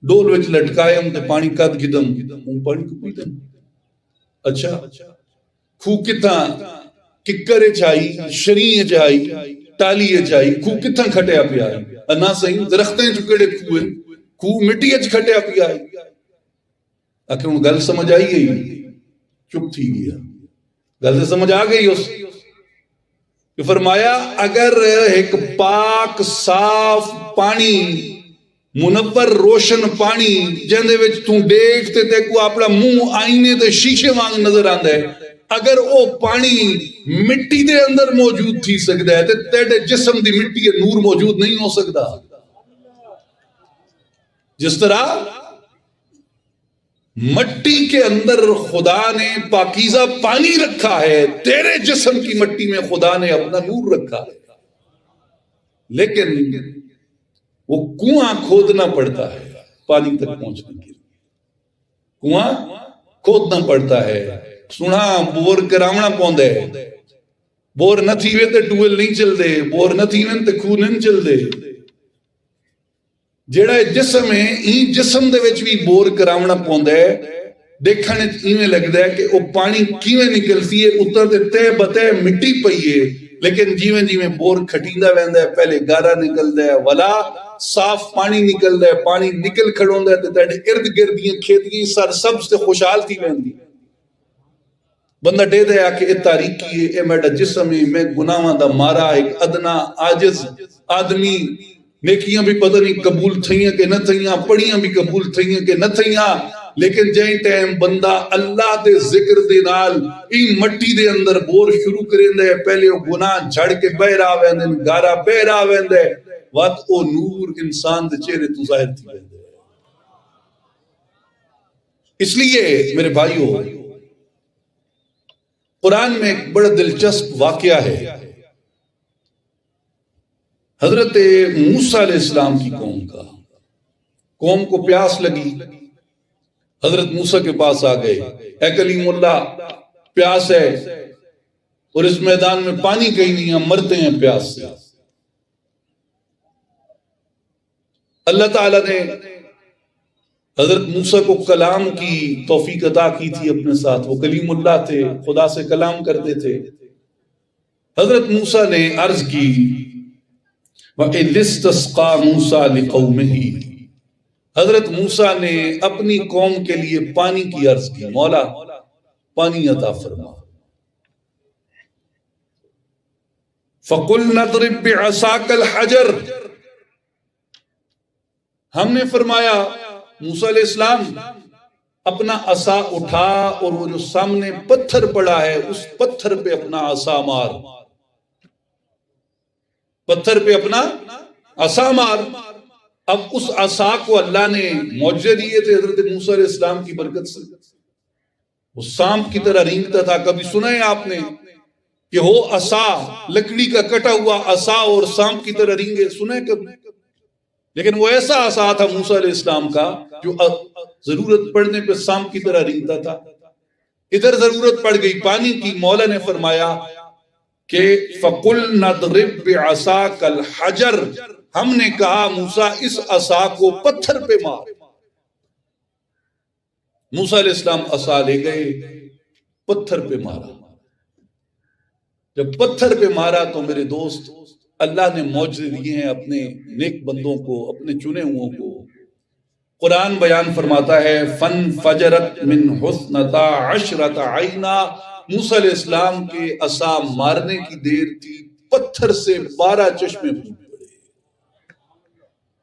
ڈول وچ لٹکائے ہم تے پانی کد گدم ہوں پانی کو پیتا۔ اچھا کھو کتھا ککر چائی، شریع چائی، ٹالی چائی، کھو کتھا کھٹیا پیائی؟ انا صحیح درختیں چکڑے کھوئے، کھو مٹی اچ کھٹیا پیائی۔ آکے ان گل سمجھ آئی گئی، چپ تھی گیا، گل سے سمجھ آ گئی اس کہ فرمایا اگر ایک پاک صاف پانی، منور روشن پانی جندے وچ تو دیکھتے تے کو اپنا منہ آئینے تے شیشے وانگ نظر آندا ہے، اگر وہ پانی مٹی دے اندر موجود تھی سکتا ہے تو تیرے جسم دی مٹی ہے نور موجود نہیں ہو سکتا. جس طرح مٹی کے اندر خدا نے پاکیزہ پانی رکھا ہے، تیرے جسم کی مٹی میں خدا نے اپنا نور رکھا ہے، لیکن وہ کنواں کھودنا پڑتا ہے پانی تک پہنچنے کے لیے. کنواں کھودنا پڑتا ہے. سنا بور کراونا پوندے، بور نہ تھیوے تے ٹویل نہیں چل دے، بور نہ تھیوے تے خون نہیں چل دے. جیڑا جسم ہے این جسم دے وچ بھی بور کراونا پوندا ہے. دیکھنے ایویں لگدا ہے کہ وہ پانی کیویں نکلتی ہے، اتر تے تے بتے مٹی پئی ہے، لیکن جیویں جیویں بور کھٹیندا ویندا ہے پہلے گارا نکلدا ہے، ولا صاف پانی نکلدا ہے. پانی نکل کھڑوندا ہے تے تہاڈے ارد گرد دیاں کھیتیاں سر سبز تے خوشحال تھی ویندی. بندہ دے دے آ کہ اے تاریکی ہے، اے میڈا جسم ہے، میں گناہاں دا مارا ایک ادنا عاجز آدمی. نیکیاں بھی پتہ نہیں قبول تھیاں کہ نہ تھیاں، پڑھیاں بھی قبول تھیاں کہ نہ تھیاں، لیکن جائیں ٹائم بندہ اللہ دے ذکر دے نال این مٹی دے اندر بور شروع کریں دے، پہلے وہ گناہ جھڑ کے بہر آویں دے، گارا بہر آویں دے، وقت او نور انسان دے چہرے تو ظاہر تھی ویں دے. اس لیے میرے بھائیو، قرآن میں ایک بڑا دلچسپ واقعہ ہے. حضرت موسیٰ علیہ السلام کی قوم کا، قوم کو پیاس لگی، حضرت موسیٰ کے پاس آ گئے. اے کلیم اللہ، پیاس ہے اور اس میدان میں پانی کہیں نہیں، ہم مرتے ہیں پیاس سے. اللہ تعالیٰ نے حضرت موسیٰ کو کلام کی توفیق عطا کی تھی اپنے ساتھ. وہ کلیم اللہ تھے، خدا سے کلام کرتے تھے. حضرت موسیٰ نے عرض کی وَإِذِ اسْتَسْقَىٰ مُوسَىٰ لِقَوْمِهِ، حضرت موسیٰ نے اپنی قوم کے لیے پانی کی عرض کی، مولا پانی عطا فرما. فَقُلْنَا اضْرِب بِّعَصَاكَ الْحَجَرَ، ہم نے فرمایا موسیٰ علیہ السلام اپنا عصا اٹھا اور وہ جو سامنے پتھر پڑا ہے اس پتھر پہ اپنا عصا مار، پتھر پہ اپنا عصا مار. اب اس عصا کو اللہ نے معجزے دیے تھے حضرت موسیٰ علیہ السلام کی برکت سے. وہ سانپ کی طرح رینگتا تھا. کبھی سنا ہے آپ نے کہ وہ عصا لکڑی کا کٹا ہوا عصا اور سانپ کی طرح رینگے؟ سنا ہے کبھی؟ لیکن وہ ایسا عصا تھا موسیٰ علیہ السلام کا جو ضرورت پڑنے پہ سانپ کی طرح رینگتا تھا. ادھر ضرورت پڑ گئی پانی کی، مولا نے فرمایا کہ فَقُلْنَا اضْرِب بِّعَصَاكَ الْحَجَرَ، ہم نے کہا موسیٰ اس عصا کو پتھر پہ مار. موسیٰ علیہ السلام عصا لے گئے، پتھر پہ مارا. جب پتھر پہ مارا تو میرے دوست اللہ نے معجزے دیے ہیں اپنے نیک بندوں کو، اپنے چنے ہوئوں کو. قرآن بیان فرماتا ہے فَانْفَجَرَتْ مِنْ حُسْنَتَا عَشْرَةَ عَيْنًا، موسیٰ علیہ السلام کے عصا مارنے کی دیر تھی، پتھر سے 12 چشمے پھوٹ پڑے.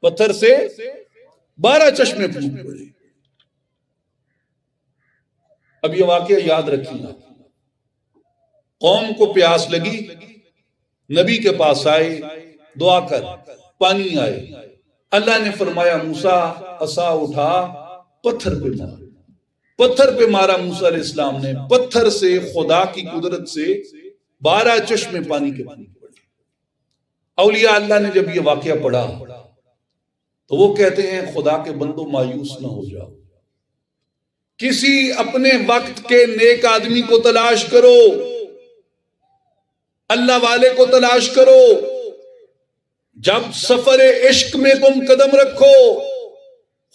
پتھر سے 12 چشمے پھوٹ پڑے. اب یہ واقعہ یاد رکھیں گا. قوم کو پیاس لگی، نبی کے پاس آئے، دعا کر، پانی آئے. اللہ نے فرمایا موسیٰ عصا اٹھا، پتھر پہ مار. پتھر پہ مارا موسیٰ علیہ السلام نے، پتھر سے خدا کی قدرت سے 12 چشمے پانی کے پھوٹ پڑے. اولیاء اللہ نے جب یہ واقعہ پڑھا تو وہ کہتے ہیں خدا کے بندوں مایوس نہ ہو جاؤ، کسی اپنے وقت کے نیک آدمی کو تلاش کرو، اللہ والے کو تلاش کرو. جب سفر عشق میں تم قدم رکھو،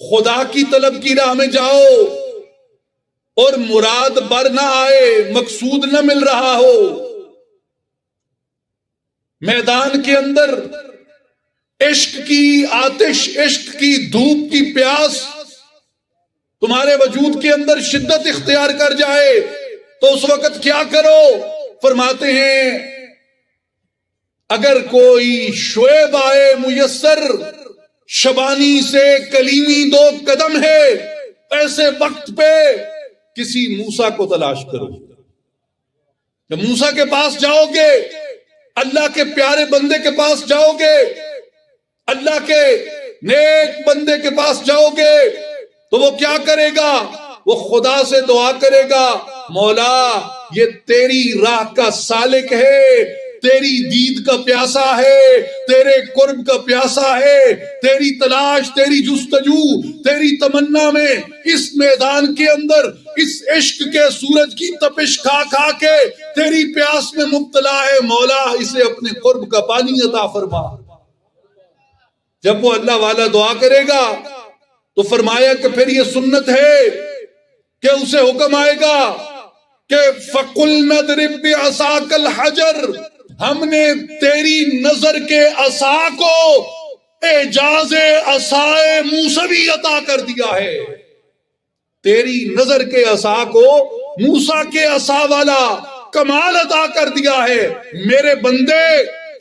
خدا کی طلب کی راہ میں جاؤ اور مراد بر نہ آئے، مقصود نہ مل رہا ہو، میدان کے اندر عشق کی آتش، عشق کی دھوپ کی پیاس تمہارے وجود کے اندر شدت اختیار کر جائے تو اس وقت کیا کرو؟ فرماتے ہیں اگر کوئی شعیب آئے میسر، شبانی سے کلیمی 2 قدم ہے، ایسے وقت پہ کسی موسیٰ کو تلاش کرو. جب موسیٰ کے پاس جاؤ گے، اللہ کے پیارے بندے کے پاس جاؤ گے، اللہ کے نیک بندے کے پاس جاؤ گے، تو وہ کیا کرے گا؟ وہ خدا سے دعا کرے گا، مولا یہ تیری راہ کا سالک ہے، تیری دید کا پیاسا ہے، تیرے قرب کا پیاسا ہے، تیری تلاش، تیری جستجو، تیری تمنا میں اس میدان کے اندر اس عشق کے سورج کی تپش کھا کھا کے تیری پیاس میں مبتلا ہے، مولا اسے اپنے قرب کا پانی عطا فرما۔ جب وہ اللہ والا دعا کرے گا تو فرمایا کہ پھر یہ سنت ہے کہ اسے حکم آئے گا کہ فَقُلْ نَضْرِبْ بِعَصَاكَ الْحَجَرَ، ہم نے تیری نظر کے عصا کو اعجاز عصائے موسوی عطا کر دیا ہے، تیری نظر کے عصا کو موسیٰ کے عصا والا کمال عطا کر دیا ہے۔ میرے بندے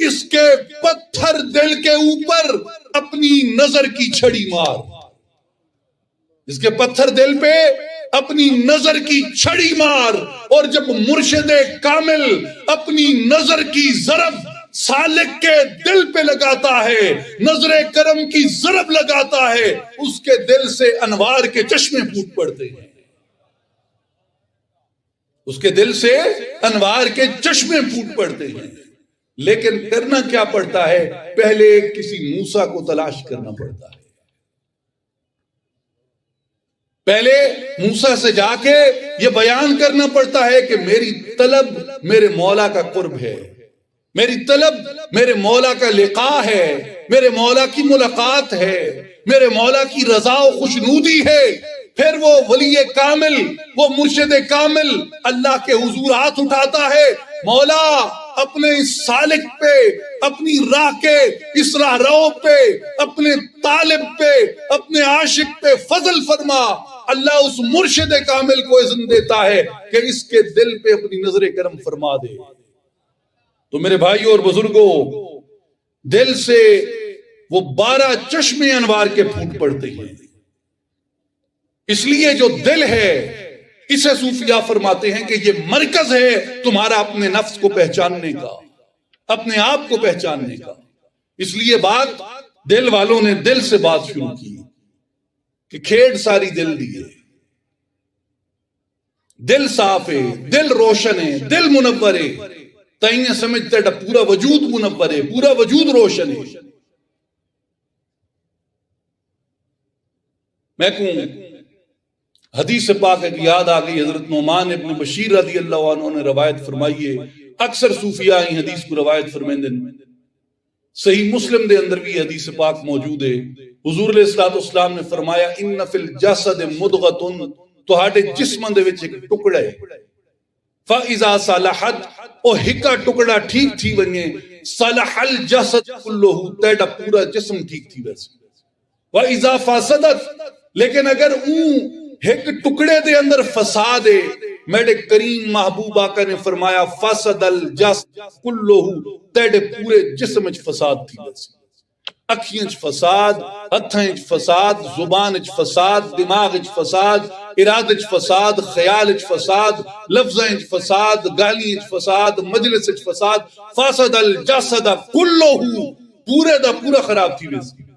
اس کے پتھر دل کے اوپر اپنی نظر کی چھڑی مار، اس کے پتھر دل پہ اپنی نظر کی چھڑی مار، اور جب مرشد کامل اپنی نظر کی ضرب سالک کے دل پہ لگاتا ہے، نظر کرم کی ضرب لگاتا ہے، اس کے دل سے انوار کے چشمے پھوٹ پڑتے ہیں، اس کے دل سے انوار کے چشمے پھوٹ پڑتے ہیں۔ لیکن کرنا کیا پڑتا ہے؟ پہلے کسی موسیٰ کو تلاش کرنا پڑتا ہے، پہلے موسیٰ سے جا کے یہ بیان کرنا پڑتا ہے کہ میری طلب میرے مولا کا قرب ہے، میری طلب میرے مولا کا لقاء ہے، میرے مولا کی ملاقات ہے، میرے مولا کی رضا و خوشنودی ہے۔ پھر وہ ولی کامل، وہ مرشد کامل اللہ کے حضور ہاتھ اٹھاتا ہے، مولا اپنے اس سالک پہ، اپنی راہ کے اس راہ رو پہ، اپنے طالب پہ، اپنے عاشق پہ فضل فرما۔ اللہ اس مرشد کامل کو اذن دیتا ہے کہ اس کے دل پہ اپنی نظر کرم فرما دے۔ تو میرے بھائیوں اور بزرگوں، دل سے وہ 12 چشمے انوار کے پھوٹ پڑتے ہیں۔ اس لیے جو دل ہے اسے صوفیاء فرماتے ہیں کہ یہ مرکز ہے تمہارا اپنے نفس کو پہچاننے کا، اپنے آپ کو پہچاننے کا۔ اس لیے بات دل والوں نے دل سے بات شروع کی کہ کھیڑ ساری دل دیے، دل صاف ہے، دل روشن ہے، دل منور ہے، تائیں سمجھتے پورا وجود منور ہے، پورا وجود روشن ہے۔ میں کہوں حدیث پاک ایک یاد آ گئی، حضرت نعمان ابن بشیر رضی اللہ عنہ نے روایت فرمائی ہے، اکثر صوفیاء ہی حدیث کو روایت فرمائیں دن، صحیح مسلم دے اندر بھی حدیث پاک موجود ہے۔ حضور علیہ السلام نے فرمایا ان فی الجسد مدغۃ، تہاڈے جسم دے وچ ایک ٹکڑا ہے، فاذا صلحت، او ہکا ٹکڑا ٹھیک تھی ونجے، صلح الجسد کلہ، تیرا پورا جسم ٹھیک تھی ویسے، واذا فسدت، لیکن اگر اون ایک ٹکڑے دے اندر فساد ہے، میرے کریم محبوب آقا نے فرمایا فسد الجسد کلہ، تیرے پورے جسم وچ فساد تھی ویسے، اکھیاں وچ فساد، ہتھاں وچ فساد، زبان وچ فساد، دماغ وچ فساد، ارادے وچ فساد، خیال وچ فساد، لفظاں وچ فساد، گالیاں وچ فساد، مجلس وچ فساد، فسد الجسد کلہ، پورے دا پورا خراب تھی ویسے۔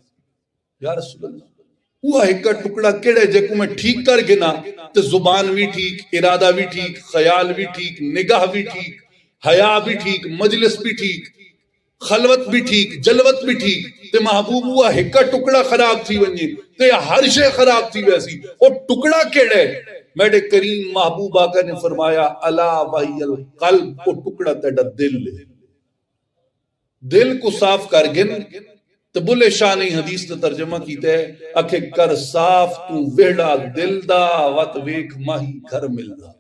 یا رسول اللہ، وہ ایک ٹکڑا کیڑے جے کو میں ٹھیک کر گنا تو زبان بھی ٹھیک، ارادہ بھی ٹھیک، خیال بھی ٹھیک، نگاہ بھی ٹھیک، حیا بھی ٹھیک، مجلس بھی ٹھیک، خلوت بھی ٹھیک، جلوت بھی ٹھیک، تے محبوب ہوا ایک ٹکڑا خراب تھی ونجے تے ہر شے خراب تھی ویسی، اور ٹکڑا کیڑے؟ میرے کریم محبوب آقا نے فرمایا الا وہی القلب، وہ ٹکڑا تیڑا دل ہے، دل کو صاف کر گن تو بلے شاہ نے حدیث نے ترجمہ کیتا ہے، اکھے کر صاف تو ویڑا دل دا وات ویک ماہی گھر ملدا،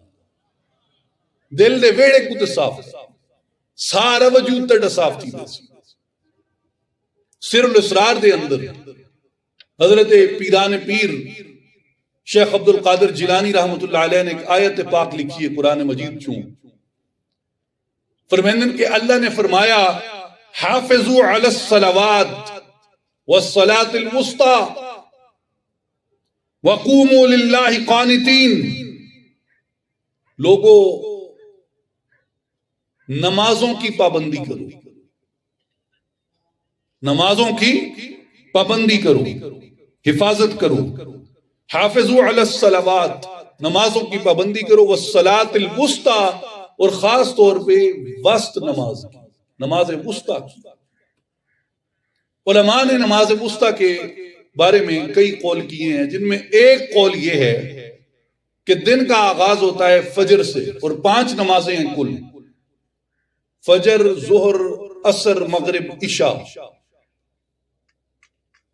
دل دے ویڑے کو تے صاف سارا وجود تے صاف تھی ویسی۔ سر الاسرار دے اندر حضرت پیران پیر شیخ عبد القادر جیلانی رحمت اللہ علیہ نے ایک آیت پاک لکھی ہے قرآن مجید چوں، فرمیندن کہ اللہ نے فرمایا حافظوا علی الصلوات والصلاة الوسطى وقوموا للہ قانتین، لوگو نمازوں کی پابندی کرو، نمازوں کی پابندی کرو، حفاظت کرو۔ حافظوا علی الصلوات، نمازوں کی پابندی کرو، والصلاۃ الوسطیٰ، اور خاص طور پہ وسط نماز کی، نماز وسطیٰ کی۔ علماء نے نماز وسطیٰ کے بارے میں کئی قول کیے ہیں، جن میں ایک قول یہ ہے کہ دن کا آغاز ہوتا ہے فجر سے، اور 5 نمازیں ہیں کل، فجر، ظہر، عصر، مغرب، عشاء۔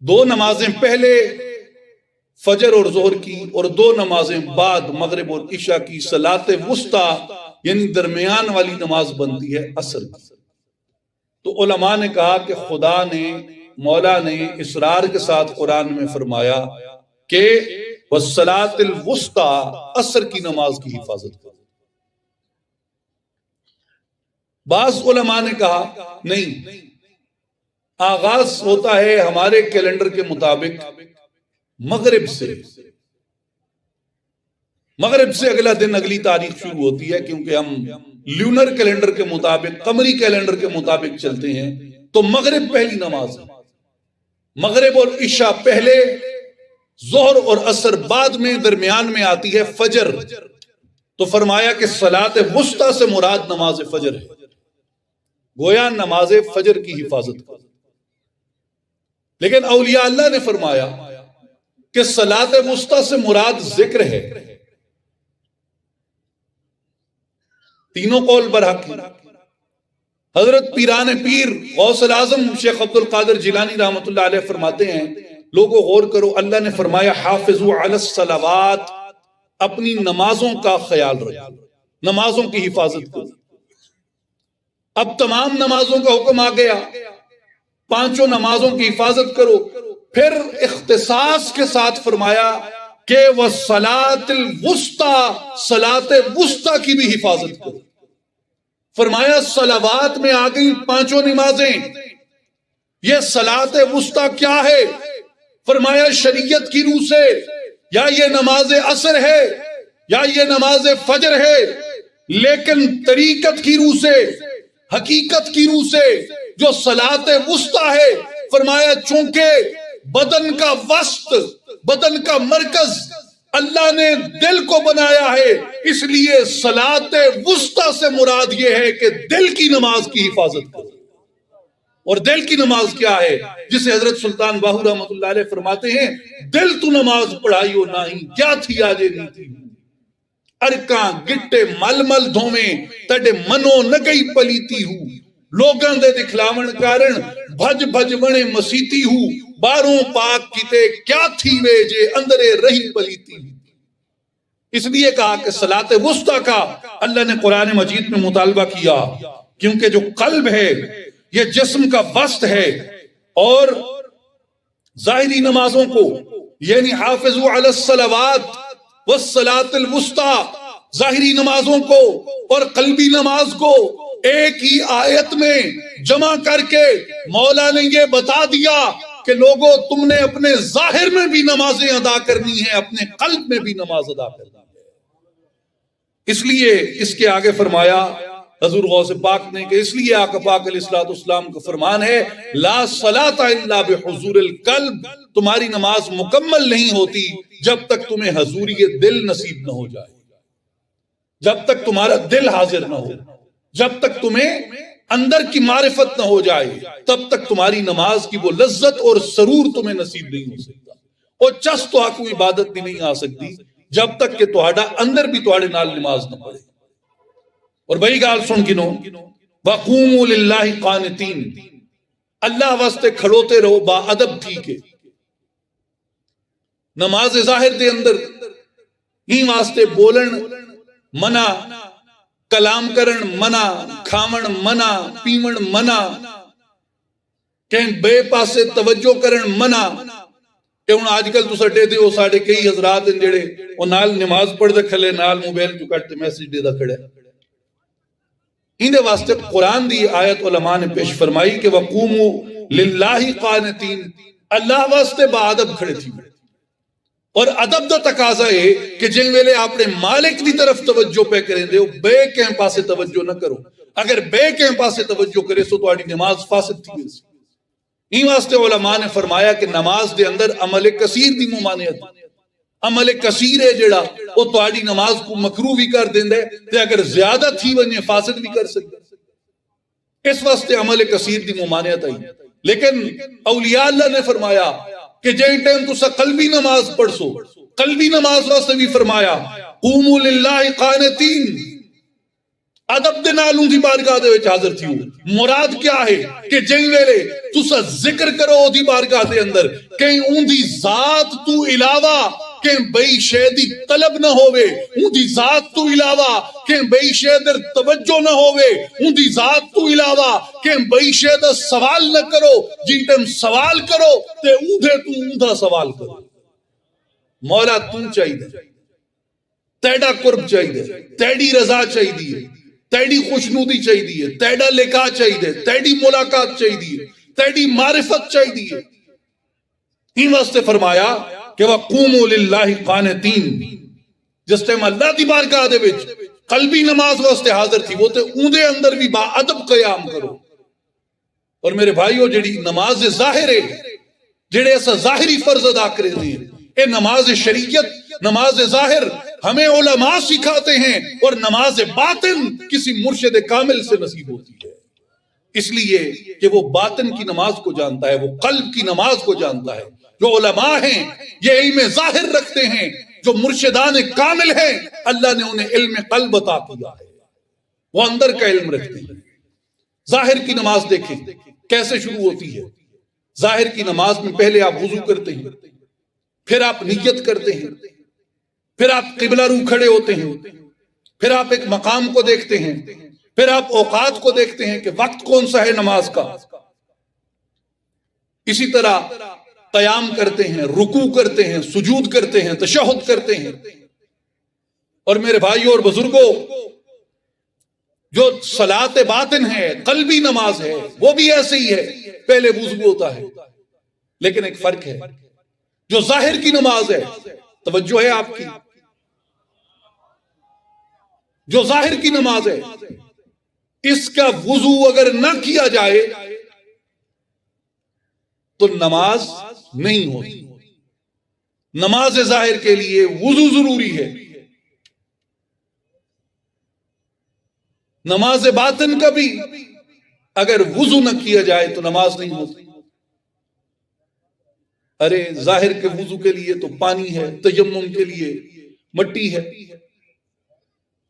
2 نمازیں پہلے فجر اور ظہر کی، اور 2 نمازیں بعد مغرب اور عشاء کی۔ صلاۃ وسطیٰ یعنی درمیان والی نماز بنتی ہے عصر کی۔ تو علماء نے کہا کہ خدا نے، مولا نے اصرار کے ساتھ قرآن میں فرمایا کہ والصلاۃ الوسطیٰ، عصر کی نماز کی حفاظت کرو۔ بعض علماء نے کہا نہیں، آغاز ہوتا ہے ہمارے کیلنڈر کے مطابق مغرب سے، مغرب سے اگلا دن، اگلی تاریخ شروع ہوتی ہے، کیونکہ ہم لیونر کیلنڈر کے مطابق، قمری کیلنڈر کے مطابق چلتے ہیں، تو مغرب پہلی نماز ہے۔ مغرب اور عشاء پہلے، ظہر اور عصر بعد میں، درمیان میں آتی ہے فجر۔ تو فرمایا کہ صلاۃ وسطیٰ سے مراد نماز فجر ہے، گویا نماز فجر کی حفاظت کرو۔ لیکن اولیاء اللہ نے فرمایا کہ صلاۃ وسطیٰ سے مراد ذکر ہے۔ تینوں قول برحق ہیں۔ حضرت پیران پیر غوث الاعظم شیخ عبد القادر جیلانی رحمۃ اللہ علیہ فرماتے ہیں، لوگوں غور کرو، اللہ نے فرمایا حافظوا علی الصلوات، اپنی نمازوں کا خیال رکھو، نمازوں کی حفاظت کرو۔ اب تمام نمازوں کا حکم آ گیا، 5 نمازوں کی حفاظت کرو۔ پھر اختصاص کے ساتھ فرمایا کہ والصلاۃ الوسطیٰ، صلاۃ وسطیٰ کی بھی حفاظت کرو۔ فرمایا صلوات میں آ گئی 5 نمازیں، یہ صلاۃ وسطیٰ کیا ہے؟ فرمایا شریعت کی روح سے یا یہ نماز عصر ہے یا یہ نماز فجر ہے، لیکن طریقت کی روح سے، حقیقت کی روح سے جو صلاۃ وسطیٰ ہے، فرمایا چونکہ بدن کا وسط، بدن کا مرکز اللہ نے دل کو بنایا ہے، اس لیے صلاۃ وسطیٰ سے مراد یہ ہے کہ دل کی نماز کی حفاظت کرو۔ اور دل کی نماز کیا ہے؟ جسے حضرت سلطان باہو رحمۃ اللہ علیہ فرماتے ہیں، دل تو نماز پڑھائی ہو نہیں، کیا تھی آجے نہیں تھی، ارکاں گٹے مل مل دھومیں، تڑے منو نگئی پلیتی ہوں، لوگاں دے دکھلاون کارن بھج بھج بنے مسیتی ہوں، باروں پاک کیتے کیا تھی وے جے اندرے رہی پلیتی ہوں۔ اس لیے کہا کہ صلاۃ وسطیٰ کا اللہ نے قرآن مجید میں مطالبہ کیا، کیونکہ جو قلب ہے یہ جسم کا وسط ہے، اور ظاہری نمازوں کو یعنی حافظوا علی الصلوات والصلاۃ الوسطیٰ، ظاہری نمازوں کو اور قلبی نماز کو ایک ہی آیت میں جمع کر کے مولا نے یہ بتا دیا کہ لوگوں تم نے اپنے ظاہر میں بھی نمازیں ادا کرنی ہیں، اپنے قلب میں بھی نماز ادا کرنی ہے۔ اس لیے اس کے آگے فرمایا حضور غوث پاک نے کہ اس لیے آقا پاک علیہ السلام کا فرمان ہے لا صلاۃ الا بحضور القلب، تمہاری نماز مکمل نہیں ہوتی جب تک تمہیں حضوری دل نصیب نہ ہو جائے، جب تک تمہارا دل حاضر نہ ہو، جب تک تمہیں اندر کی معرفت نہ ہو جائے، تب تک تمہاری نماز کی وہ لذت اور سرور تمہیں نصیب نہیں ہو سکتا، اور چس تو کوئی عبادت بھی نہیں آ سکتی جب تک کہ تہاڈا اندر بھی تہاڈے نال نماز نہ پڑھے۔ اور بڑی گال سن گنو، وَقُومُوا لِلَّهِ قَانِتِينَ، اللہ واسطے کھڑوتے رہو با ادب تھی کے، نماز ظاہر دے اندر ہی واسطے بولن منع، کلام کرن منع، کھاون منع، پیون منع، کہیں بے پاسے توجہ کرن منع۔ کہ ہن آج کل تو سٹے دے وہ ساڑے کئی حضرات ہیں جڑے وہ نال نماز پڑھ دے کھلے، نال موبائل جو کٹتے میسیج دے دا کھڑے۔ اندے واسطے قرآن دی آیت علماء نے پیش فرمائی کہ وَقُومُوا لِلَّهِ قَانِتِينَ، اللہ واسطے با ادب کھڑے تھی، اور ادب دا تقاضا ہے کہ جن ویلے اپنے مالک دی طرف توجہ پہ کریں دے بے کہیں پاسے توجہ نہ کرو۔ اگر بے کے پاسے توجہ کرے سو تو نماز فاسد تھی ویسی این واسطے علماء نے فرمایا کہ نماز دے اندر عمل کثیر دی ممانعت عمل کثیر ہے جڑا وہ تہاڈی نماز کو مکروہ بھی کر دیندا ہے تے اگر زیادہ تھی ونجے فاسد بھی کر سکدا اس واسطے عمل کثیر دی ممانعت آئی لیکن اولیاء اللہ نے فرمایا کہ جے ٹائم تسا قلبی نماز پڑھ سو قلبی نماز واسطے بھی فرمایا قوموا للہ قانتین ادب دے نال اون دی بارگاہ دے وچ حاضر تھیو مراد کیا ہے کہ جن ویلے تسا ذکر کرو او دی بارگاہ دے اندر کہ اون دی ذات تو علاوہ کہ بئی شے دی طلب نہ ہوئے اون دی ذات تو علاوہ کہ بئی شے در توجہ نہ ہوئے اون دی ذات تو علاوہ کہ بئی شے دا سوال نہ کرو جن ٹائم سوال کرو تے اودھے تو اوندا سوال کرو مولا تو چاہیے تیڑا قرب چاہیے تیڑی رضا چاہیے تیڑی خوشنودی چاہیے تیڑا لکھا چاہیے تیڑی ملاقات چاہیے تیڑی معرفت چاہیے ہی واسطے فرمایا کہ وَقُومُوا لِلَّهِ قَانِتِينَ جس ٹائم اللہ دی بارگاہ دے وچ قلبی نماز واسطے حاضر تھی وہ تے اون دے اندر بھی با ادب قیام کرو اور میرے بھائیو جڑی نماز ظاہر ہے جڑے ایسا ظاہری فرض ادا کرے ہیں اے نماز شریعت نماز ظاہر ہمیں علماء سکھاتے ہیں اور نماز باطن کسی مرشد کامل سے نصیب ہوتی ہے اس لیے کہ وہ باطن کی نماز کو جانتا ہے وہ قلب کی نماز کو جانتا ہے جو علماء ہیں یہ علم ظاہر رکھتے ہیں جو مرشدان کامل ہیں اللہ نے انہیں علم قلب عطا کیا ہے وہ اندر کا علم رکھتے ہیں ظاہر کی نماز دیکھیں کیسے شروع ہوتی ہے ظاہر کی نماز میں پہلے آپ وضو کرتے ہیں پھر آپ نیت کرتے ہیں پھر آپ قبلہ رو کھڑے ہوتے ہیں پھر آپ ایک مقام کو دیکھتے ہیں پھر آپ اوقات کو دیکھتے ہیں کہ وقت کون سا ہے نماز کا اسی طرح قیام کرتے ہیں رکوع کرتے ہیں سجود کرتے ہیں تشہد کرتے ہیں اور میرے بھائیوں اور بزرگوں جو صلاۃ باطن ہے قلبی نماز ہے وہ بھی ایسے ہی ہے پہلے وضو ہوتا ہے لیکن ایک فرق ہے جو ظاہر کی نماز ہے توجہ ہے آپ کی جو ظاہر کی نماز ہے اس کا وضو اگر نہ کیا جائے تو نماز نہیں ہوتی نماز ظاہر کے لیے وضو ضروری ہے نماز باطن کا بھی اگر وضو نہ کیا جائے تو نماز نہیں ہوتی ارے ظاہر کے وضو کے لیے تو پانی ہے تیمم کے لیے مٹی ہے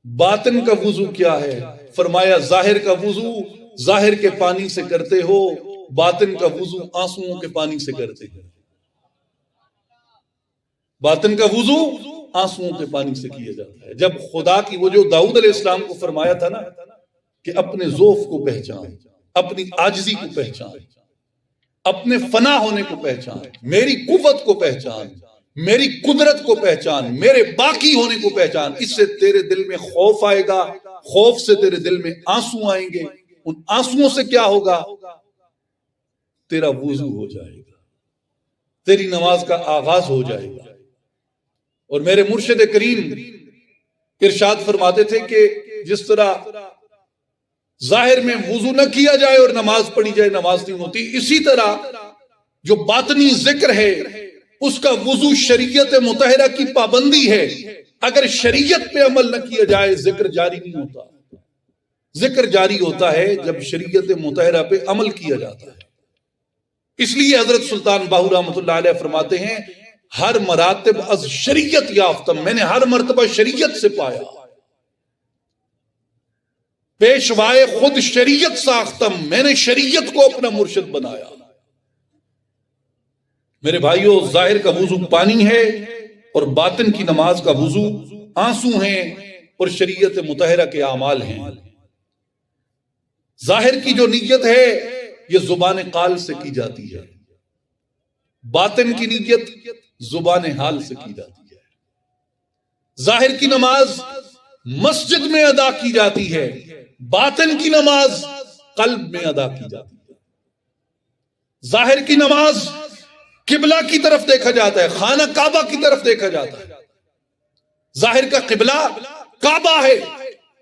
باطن کا وضو کیا ہے فرمایا ظاہر کا وضو ظاہر کے پانی سے کرتے ہو باطن کا وضو آنسوؤں کے پانی سے کرتے ہیں باطن کا وضو آنسوؤں کے پانی سے کیا جاتا ہے جب خدا کی وہ جو داؤد علیہ السلام کو فرمایا تھا نا کہ اپنے ضعف کو پہچان اپنی عاجزی کو پہچان اپنے فنا ہونے کو پہچان میری قوت کو پہچان میری قدرت کو پہچان میرے باقی ہونے کو پہچان اس سے تیرے دل میں خوف آئے گا خوف سے تیرے دل میں آنسو آئیں گے ان آنسوؤں سے کیا ہوگا تیرا وضو ہو جائے گا تیری نماز کا آغاز ہو جائے گا اور میرے مرشد کریم ارشاد فرماتے تھے کہ جس طرح ظاہر میں وضو نہ کیا جائے اور نماز پڑھی جائے نماز نہیں ہوتی اسی طرح جو باطنی ذکر ہے اس کا وضو شریعت مطہرہ کی پابندی ہے اگر شریعت پہ عمل نہ کیا جائے ذکر جاری نہیں ہوتا ذکر جاری ہوتا ہے جب شریعت مطہرہ پہ عمل کیا جاتا ہے اس لیے حضرت سلطان باہو رحمۃ اللہ علیہ فرماتے ہیں ہر مراتب از شریعت یافتم میں نے ہر مرتبہ شریعت سے پایا پیشوائے خود شریعت ساختم میں نے شریعت کو اپنا مرشد بنایا میرے بھائیوں ظاہر کا وضو پانی ہے اور باطن کی نماز کا وضو آنسو ہیں اور شریعت مطہرہ کے اعمال ہیں ظاہر کی جو نیت ہے یہ زبان قال سے کی جاتی ہے باطن کی نیت زبان حال سے کی جاتی ہے ظاہر کی نماز مسجد میں ادا کی جاتی ہے باطن کی نماز قلب میں ادا کی جاتی ہے ظاہر کی نماز قبلہ کی طرف دیکھا جاتا ہے خانہ کعبہ کی طرف دیکھا جاتا ہے ظاہر کا قبلہ کعبہ ہے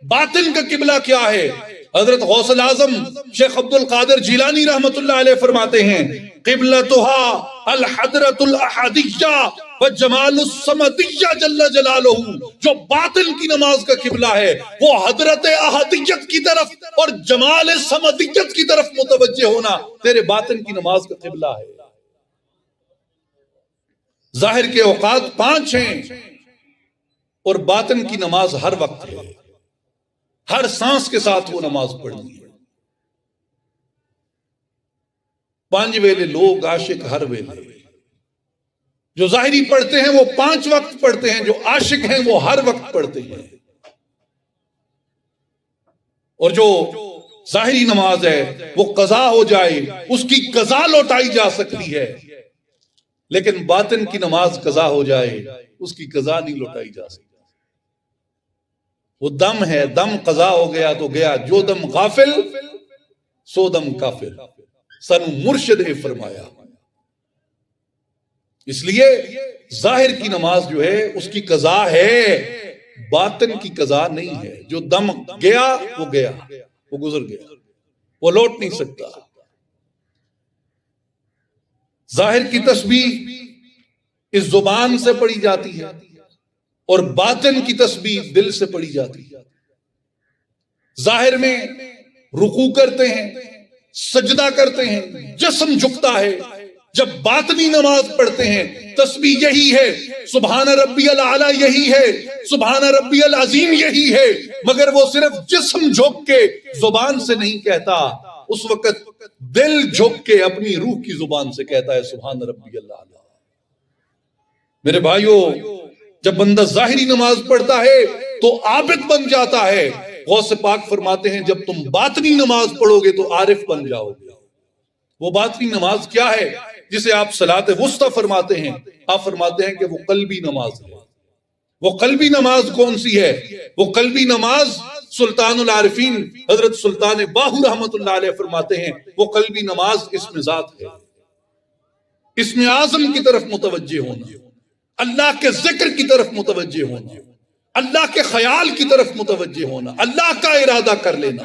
باطن کا قبلہ کیا ہے حضرت غوث الاعظم شیخ عبد القادر جیلانی رحمت اللہ علیہ فرماتے ہیں قبلتها الحضرت الاحدیہ وجمال الصمدیہ جل جلالہ، جو باطن کی نماز کا قبلہ ہے وہ حضرت احدیت کی طرف اور جمال صمدیت کی طرف متوجہ ہونا تیرے باطن کی نماز کا قبلہ ہے۔ ظاہر کے اوقات 5 ہیں اور باطن کی نماز ہر وقت ہے، ہر سانس کے ساتھ وہ نماز پڑھنی ہے۔ 5 ویلے لوگ عاشق ہر ویلے، جو ظاہری پڑھتے ہیں وہ 5 وقت پڑھتے ہیں، جو عاشق ہیں وہ ہر وقت پڑھتے ہیں۔ اور جو ظاہری نماز ہے وہ قضا ہو جائے اس کی قضا لوٹائی جا سکتی ہے، لیکن باطن کی نماز قضا ہو جائے اس کی قضا نہیں لوٹائی جا سکتی۔ وہ دم ہے، دم قضا ہو گیا تو گیا، جو دم غافل سو دم کافر، سن مرشد نے فرمایا۔ اس لیے ظاہر کی نماز جو ہے اس کی قضا ہے، باطن کی قضا نہیں ہے۔ جو دم گیا وہ گیا، وہ گزر گیا، وہ لوٹ نہیں سکتا۔ ظاہر کی تسبیح اس زبان سے پڑھی جاتی ہے اور باطن کی تسبیح دل سے پڑھی جاتی ہے۔ ظاہر میں رکوع کرتے ہیں، سجدہ کرتے ہیں، جسم جھکتا ہے۔ جب باطنی نماز پڑھتے ہیں تسبیح یہی ہے، سبحان ربی الاعلیٰ یہی ہے، سبحان ربی العظیم یہی ہے، مگر وہ صرف جسم جھک کے زبان سے نہیں کہتا، اس وقت دل جھک کے اپنی روح کی زبان سے کہتا ہے سبحان ربی الاعلیٰ۔ میرے بھائیوں، جب بندہ ظاہری نماز پڑھتا ہے تو عابد بن جاتا ہے۔ غوث پاک فرماتے ہیں جب تم باطنی نماز پڑھو گے تو عارف بن جاؤ گے۔ وہ باطنی نماز کیا ہے جسے آپ صلاۃ وسطیٰ فرماتے ہیں؟ آپ فرماتے ہیں کہ وہ قلبی نماز ہے۔ وہ قلبی نماز کون سی ہے؟ وہ قلبی نماز سلطان العارفین حضرت سلطان باہو رحمت اللہ علیہ فرماتے ہیں وہ قلبی نماز اسم ذات ہے، اسم اعظم کی طرف متوجہ ہونا، اللہ کے ذکر کی طرف متوجہ ہونا، اللہ کے خیال کی طرف متوجہ ہونا، اللہ کا ارادہ کر لینا،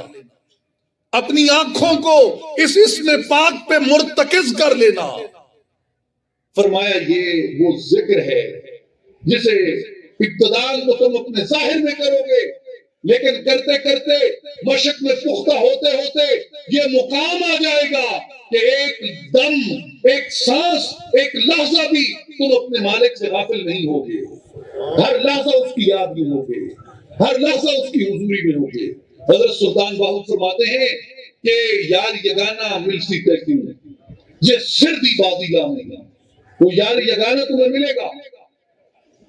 اپنی آنکھوں کو اس اسم پاک پہ مرتکز کر لینا۔ فرمایا یہ وہ ذکر ہے جسے ابتداء کو تم اپنے ظاہر میں کرو گے، لیکن کرتے کرتے مشق میں پختہ ہوتے ہوتے یہ مقام آ جائے گا کہ ایک دم، ایک سانس، ایک لحظہ بھی تم اپنے مالک سے غافل نہیں ہوگے، ہر لحظہ اس کی یاد میں ہوگے، ہر لحظہ اس کی حضوری میں ہوگے۔ حضرت سلطان باہو فرماتے ہیں کہ یار یگانہ مل سی تیکن یہ سر دی بازی لامے گا، وہ یار یگانہ تمہیں ملے گا،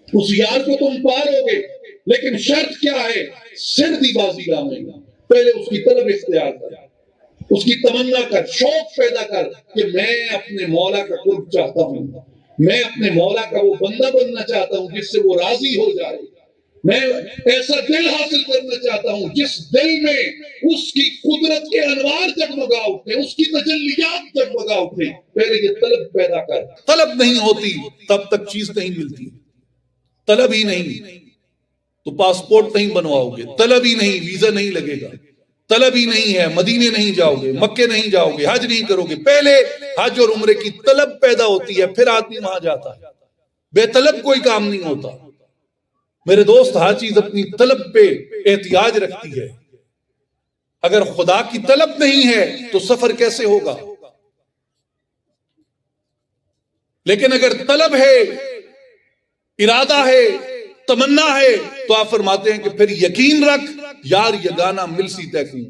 اس یار کو تم پالو گے، لیکن شرط کیا ہے؟ سر دی بازی لامے گا۔ پہلے اس کی طلب اختیار کر، اس کی تمنا کر، شوق پیدا کر کہ میں اپنے مولا کا قرب چاہتا ہوں، میں اپنے مولا کا وہ بندہ بننا چاہتا ہوں جس سے وہ راضی ہو جائے، میں ایسا دل حاصل کرنا چاہتا ہوں جس دل میں اس کی قدرت کے انوار جگمگا اٹھے، اس کی تجلیات جگمگا اٹھے۔ پہلے یہ طلب پیدا کر، طلب نہیں ہوتی تب تک چیز نہیں ملتی، طلب ہی نہیں تو پاسپورٹ نہیں بنواؤ گے، طلب ہی نہیں ویزا نہیں لگے گا، طلب ہی نہیں ہے مدینے نہیں جاؤ گے، مکے نہیں جاؤ گے، حج نہیں کرو گے۔ پہلے حج اور عمرے کی طلب پیدا ہوتی ہے، پھر آدمی وہاں جاتا ہے۔ بے طلب کوئی کام نہیں ہوتا۔ میرے دوست، ہر چیز اپنی طلب پہ احتیاج رکھتی ہے۔ اگر خدا کی طلب نہیں ہے تو سفر کیسے ہوگا؟ لیکن اگر طلب ہے، ارادہ ہے، تمنا ہے تو آپ فرماتے ہیں کہ پھر یقین رکھ یار یگانہ مل سی تیکوں،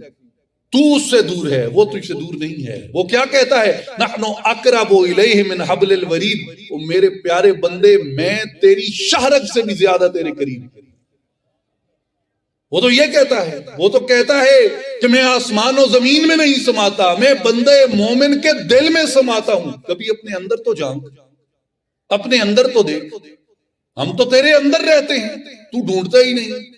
تو اس سے دور ہے، وہ تجھ سے دور نہیں ہے۔ وہ کیا کہتا ہے؟ نحن اقرب الیہ من حبل الورید، وہ میرے پیارے بندے میں تیری شہرگ سے بھی زیادہ تیرے قریب۔ وہ تو یہ کہتا ہے، وہ تو کہتا ہے کہ میں آسمان و زمین میں نہیں سماتا، میں بندے مومن کے دل میں سماتا ہوں۔ کبھی اپنے اندر تو جان، اپنے اندر تو دیکھ، ہم تو تیرے اندر رہتے ہیں، تو ڈھونڈتا ہی نہیں۔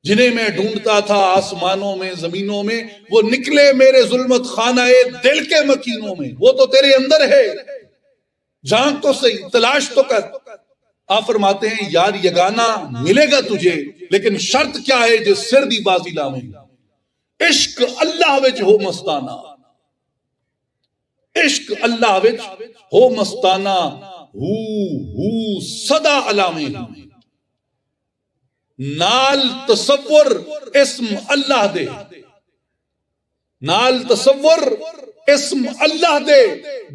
جنہیں میں ڈھونڈتا تھا آسمانوں میں زمینوں میں، وہ نکلے میرے ظلمت خانہ دل کے مکینوں میں۔ وہ تو تیرے اندر ہے، جان تو صحیح، تلاش تو کر۔ آپ فرماتے ہیں یار یگانہ ملے گا تجھے، لیکن شرط کیا ہے؟ جس سر دی بازی لامے گا، عشق اللہ وچ ہو مستانہ، عشق اللہ وچ ہو مستانہ، ہو صدا علامے نال تصور اسم اللہ دے، نال تصور اسم اللہ دے،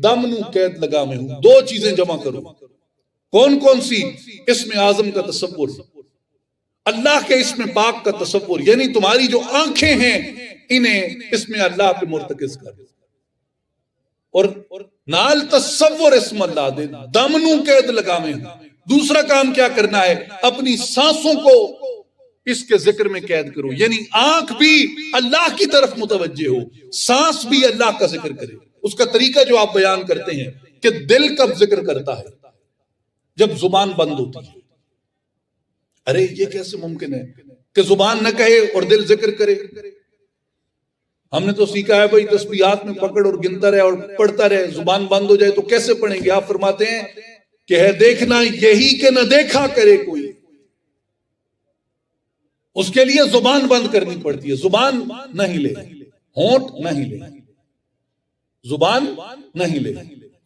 دم نو قید لگا میں ہوں۔ دو چیزیں جمع کرو، کون کون سی؟ اسم اعظم کا تصور، اللہ کے اسم پاک کا تصور، یعنی تمہاری جو آنکھیں ہیں انہیں اسم اللہ پہ مرتکز کر، اور نال تصور اسم اللہ دے، دم نو قید لگا میں ہوں۔ دوسرا کام کیا کرنا ہے؟ اپنی سانسوں کو اس کے ذکر میں قید کرو، یعنی آنکھ بھی اللہ کی طرف متوجہ ہو، سانس بھی اللہ کا ذکر کرے۔ اس کا طریقہ جو آپ بیان کرتے ہیں کہ دل کب ذکر کرتا ہے؟ جب زبان بند ہوتی ہے۔ ارے یہ کیسے ممکن ہے کہ زبان نہ کہے اور دل ذکر کرے؟ ہم نے تو سیکھا ہے بھائی تسبیحات میں پکڑ اور گنتا رہے اور پڑھتا رہے، زبان بند ہو جائے تو کیسے پڑھیں گے؟ آپ فرماتے ہیں کہ ہے دیکھنا یہی کہ نہ دیکھا کرے کوئی، اس کے لیے زبان بند کرنی پڑتی ہے۔ زبان نہ ہلے، ہونٹ نہ ہلے، زبان نہ ہلے،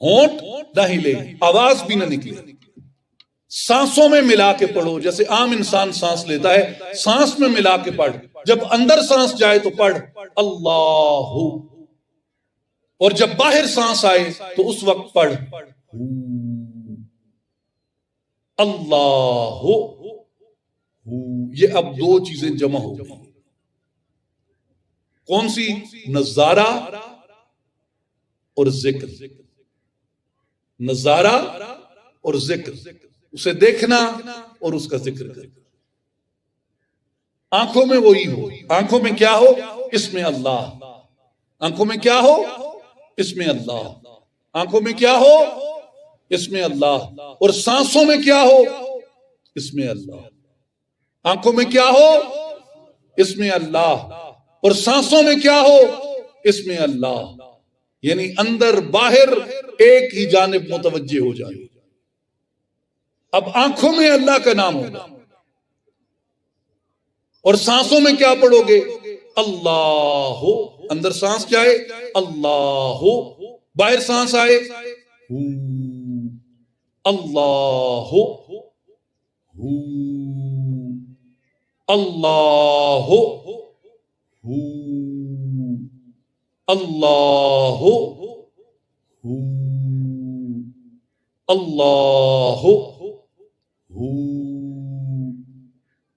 ہونٹ نہ ہلے، آواز بھی نہ نکلے۔ سانسوں میں ملا کے پڑھو، جیسے عام انسان سانس لیتا ہے، سانس میں ملا کے پڑھ۔ جب اندر سانس جائے تو پڑھ اللہ، اور جب باہر سانس آئے تو اس وقت پڑھ اللہ۔ یہ اب دو چیزیں جمع ہو گئی، کون سی؟ نظارہ اور ذکر، نظارہ اور ذکر، اسے دیکھنا اور اس کا ذکر کرنا۔ آنکھوں میں وہی ہو، آنکھوں میں کیا ہو؟ اسم اللہ، آنکھوں میں کیا ہو؟ اسم اللہ، آنکھوں میں کیا ہو؟ اسم اللہ، اور سانسوں میں کیا ہو؟ اسم اللہ، آنکھوں میں کیا ہو؟ اسم اللہ، اور سانسوں میں کیا ہو؟ اسم اللہ، یعنی اندر باہر ایک ہی جانب متوجہ ہو جائے۔ اب آنکھوں میں اللہ کا نام ہوگا، اور سانسوں میں کیا پڑھو گے؟ اللہ، اندر سانس جائے اللہ، باہر سانس آئے اللہ، اللہ، اللہ، اللہ،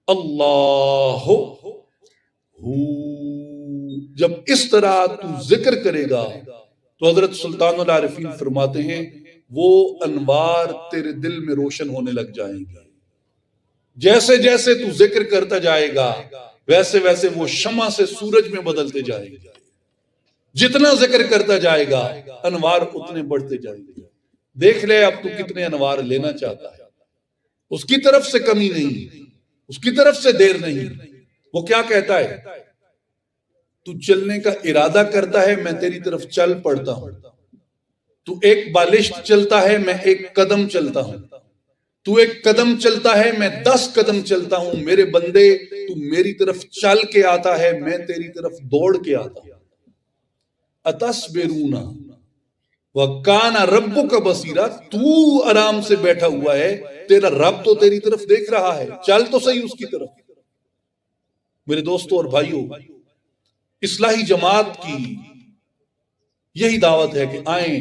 اللہ۔ جب اس طرح تو ذکر کرے گا تو حضرت سلطان العارفین فرماتے ہیں وہ انوار تیرے دل میں روشن ہونے لگ جائیں گے۔ جیسے جیسے تو ذکر کرتا جائے گا ویسے ویسے وہ شمع سے سورج میں بدلتے جائیں گے۔ جتنا ذکر کرتا جائے گا انوار اتنے بڑھتے جائیں گے۔ دیکھ لے اب تو کتنے انوار لینا چاہتا ہے، اس کی طرف سے کمی نہیں، اس کی طرف سے دیر نہیں۔ وہ کیا کہتا ہے؟ تو چلنے کا ارادہ کرتا ہے میں تیری طرف چل پڑتا ہوں، تو ایک بالشت چلتا ہے میں ایک قدم چلتا ہوں، تو ایک قدم چلتا ہے میں 10 قدم چلتا ہوں۔ میرے بندے تو میری طرف چل کے آتا ہے، میں تیری طرف دوڑ کے آتا ہوں۔ اتصبرون وَكَانَ رَبُّكَ بَصِيرًا، تو آرام سے بیٹھا ہوا ہے، تیرا رب تو تیری طرف دیکھ رہا ہے، چل تو صحیح اس کی طرف۔ میرے دوستوں اور بھائیوں، اصلاحی جماعت کی یہی دعوت ہے کہ آئیں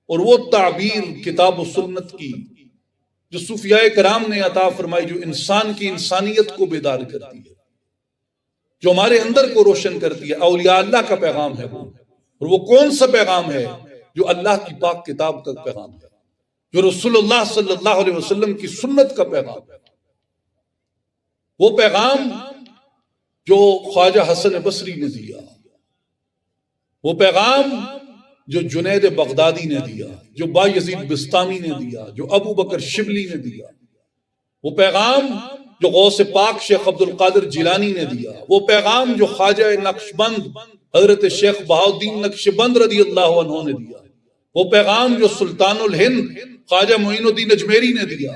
اور وہ تعبیر کتاب و سنت کی جو صوفیاء کرام نے عطا فرمائی، جو انسان کی انسانیت کو بیدار کرتی ہے، جو ہمارے اندر کو روشن کرتی ہے، اولیاء اللہ کا پیغام ہے وہ۔ اور وہ کون سا پیغام ہے؟ جو اللہ کی پاک کتاب کا پیغام ہے، جو رسول اللہ صلی اللہ علیہ وسلم کی سنت کا پیغام ہے، وہ پیغام جو خواجہ حسن بصری نے دیا، وہ پیغام جو جنید بغدادی نے دیا، جو بایزید بستامی نے دیا، جو ابو بکر شبلی نے دیا، وہ پیغام جو غوث پاک شیخ عبد القادر جیلانی نے دیا، وہ پیغام جو خواجہ نقشبند حضرت شیخ بہاؤالدین نقشبند رضی اللہ عنہ نے دیا، وہ پیغام جو سلطان الہند خواجہ معین الدین اجمیری نے دیا،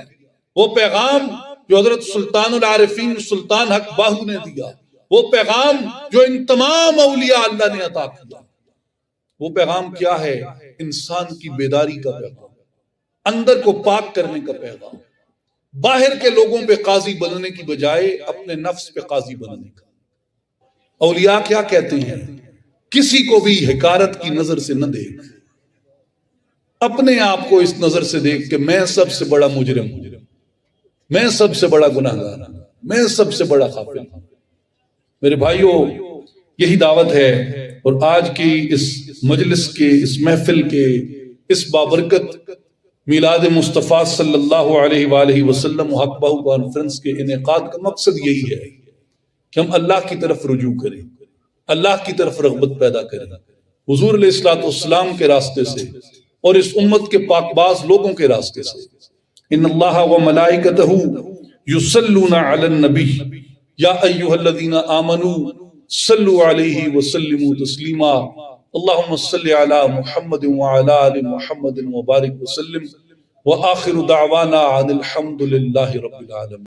وہ پیغام جو حضرت سلطان العارفین سلطان حق باہو نے دیا، وہ پیغام جو ان تمام اولیاء اللہ نے عطا کیا، وہ پیغام کیا ہے؟ انسان کی بیداری کا پیغام، اندر کو پاک کرنے کا پیغام، باہر کے لوگوں پہ قاضی بننے کی بجائے اپنے نفس پہ قاضی بننے کا۔ اولیاء کیا کہتے ہیں؟ کسی کو بھی حقارت کی نظر سے نہ دیکھ، اپنے آپ کو اس نظر سے دیکھ کہ میں سب سے بڑا مجرم ہوں، میں سب سے بڑا گناہگار ہوں، میں سب سے بڑا غافل ہوں۔ میرے بھائیوں، یہی دعوت ہے، اور آج کی اس مجلس کے، اس محفل کے، اس بابرکت میلاد مصطفیٰ صلی اللہ علیہ وآلہ وسلم حق بہو کانفرنس کے انعقاد کا مقصد یہی ہے کہ ہم اللہ کی طرف رجوع کریں، اللہ کی طرف رغبت پیدا کریں، حضور علیہ السلام کے راستے سے اور اس امت کے پاک باز لوگوں کے راستے سے۔ ان اللہ و ملائکتہ یصلون علی النبی یا ایہا الذین آمنوا صلوا علیہ وسلموا تسلیما اللہم صلی علی محمد وعلی آل محمد وبارک وسلم وآخر دعوانا عن الحمد للہ رب العالمین۔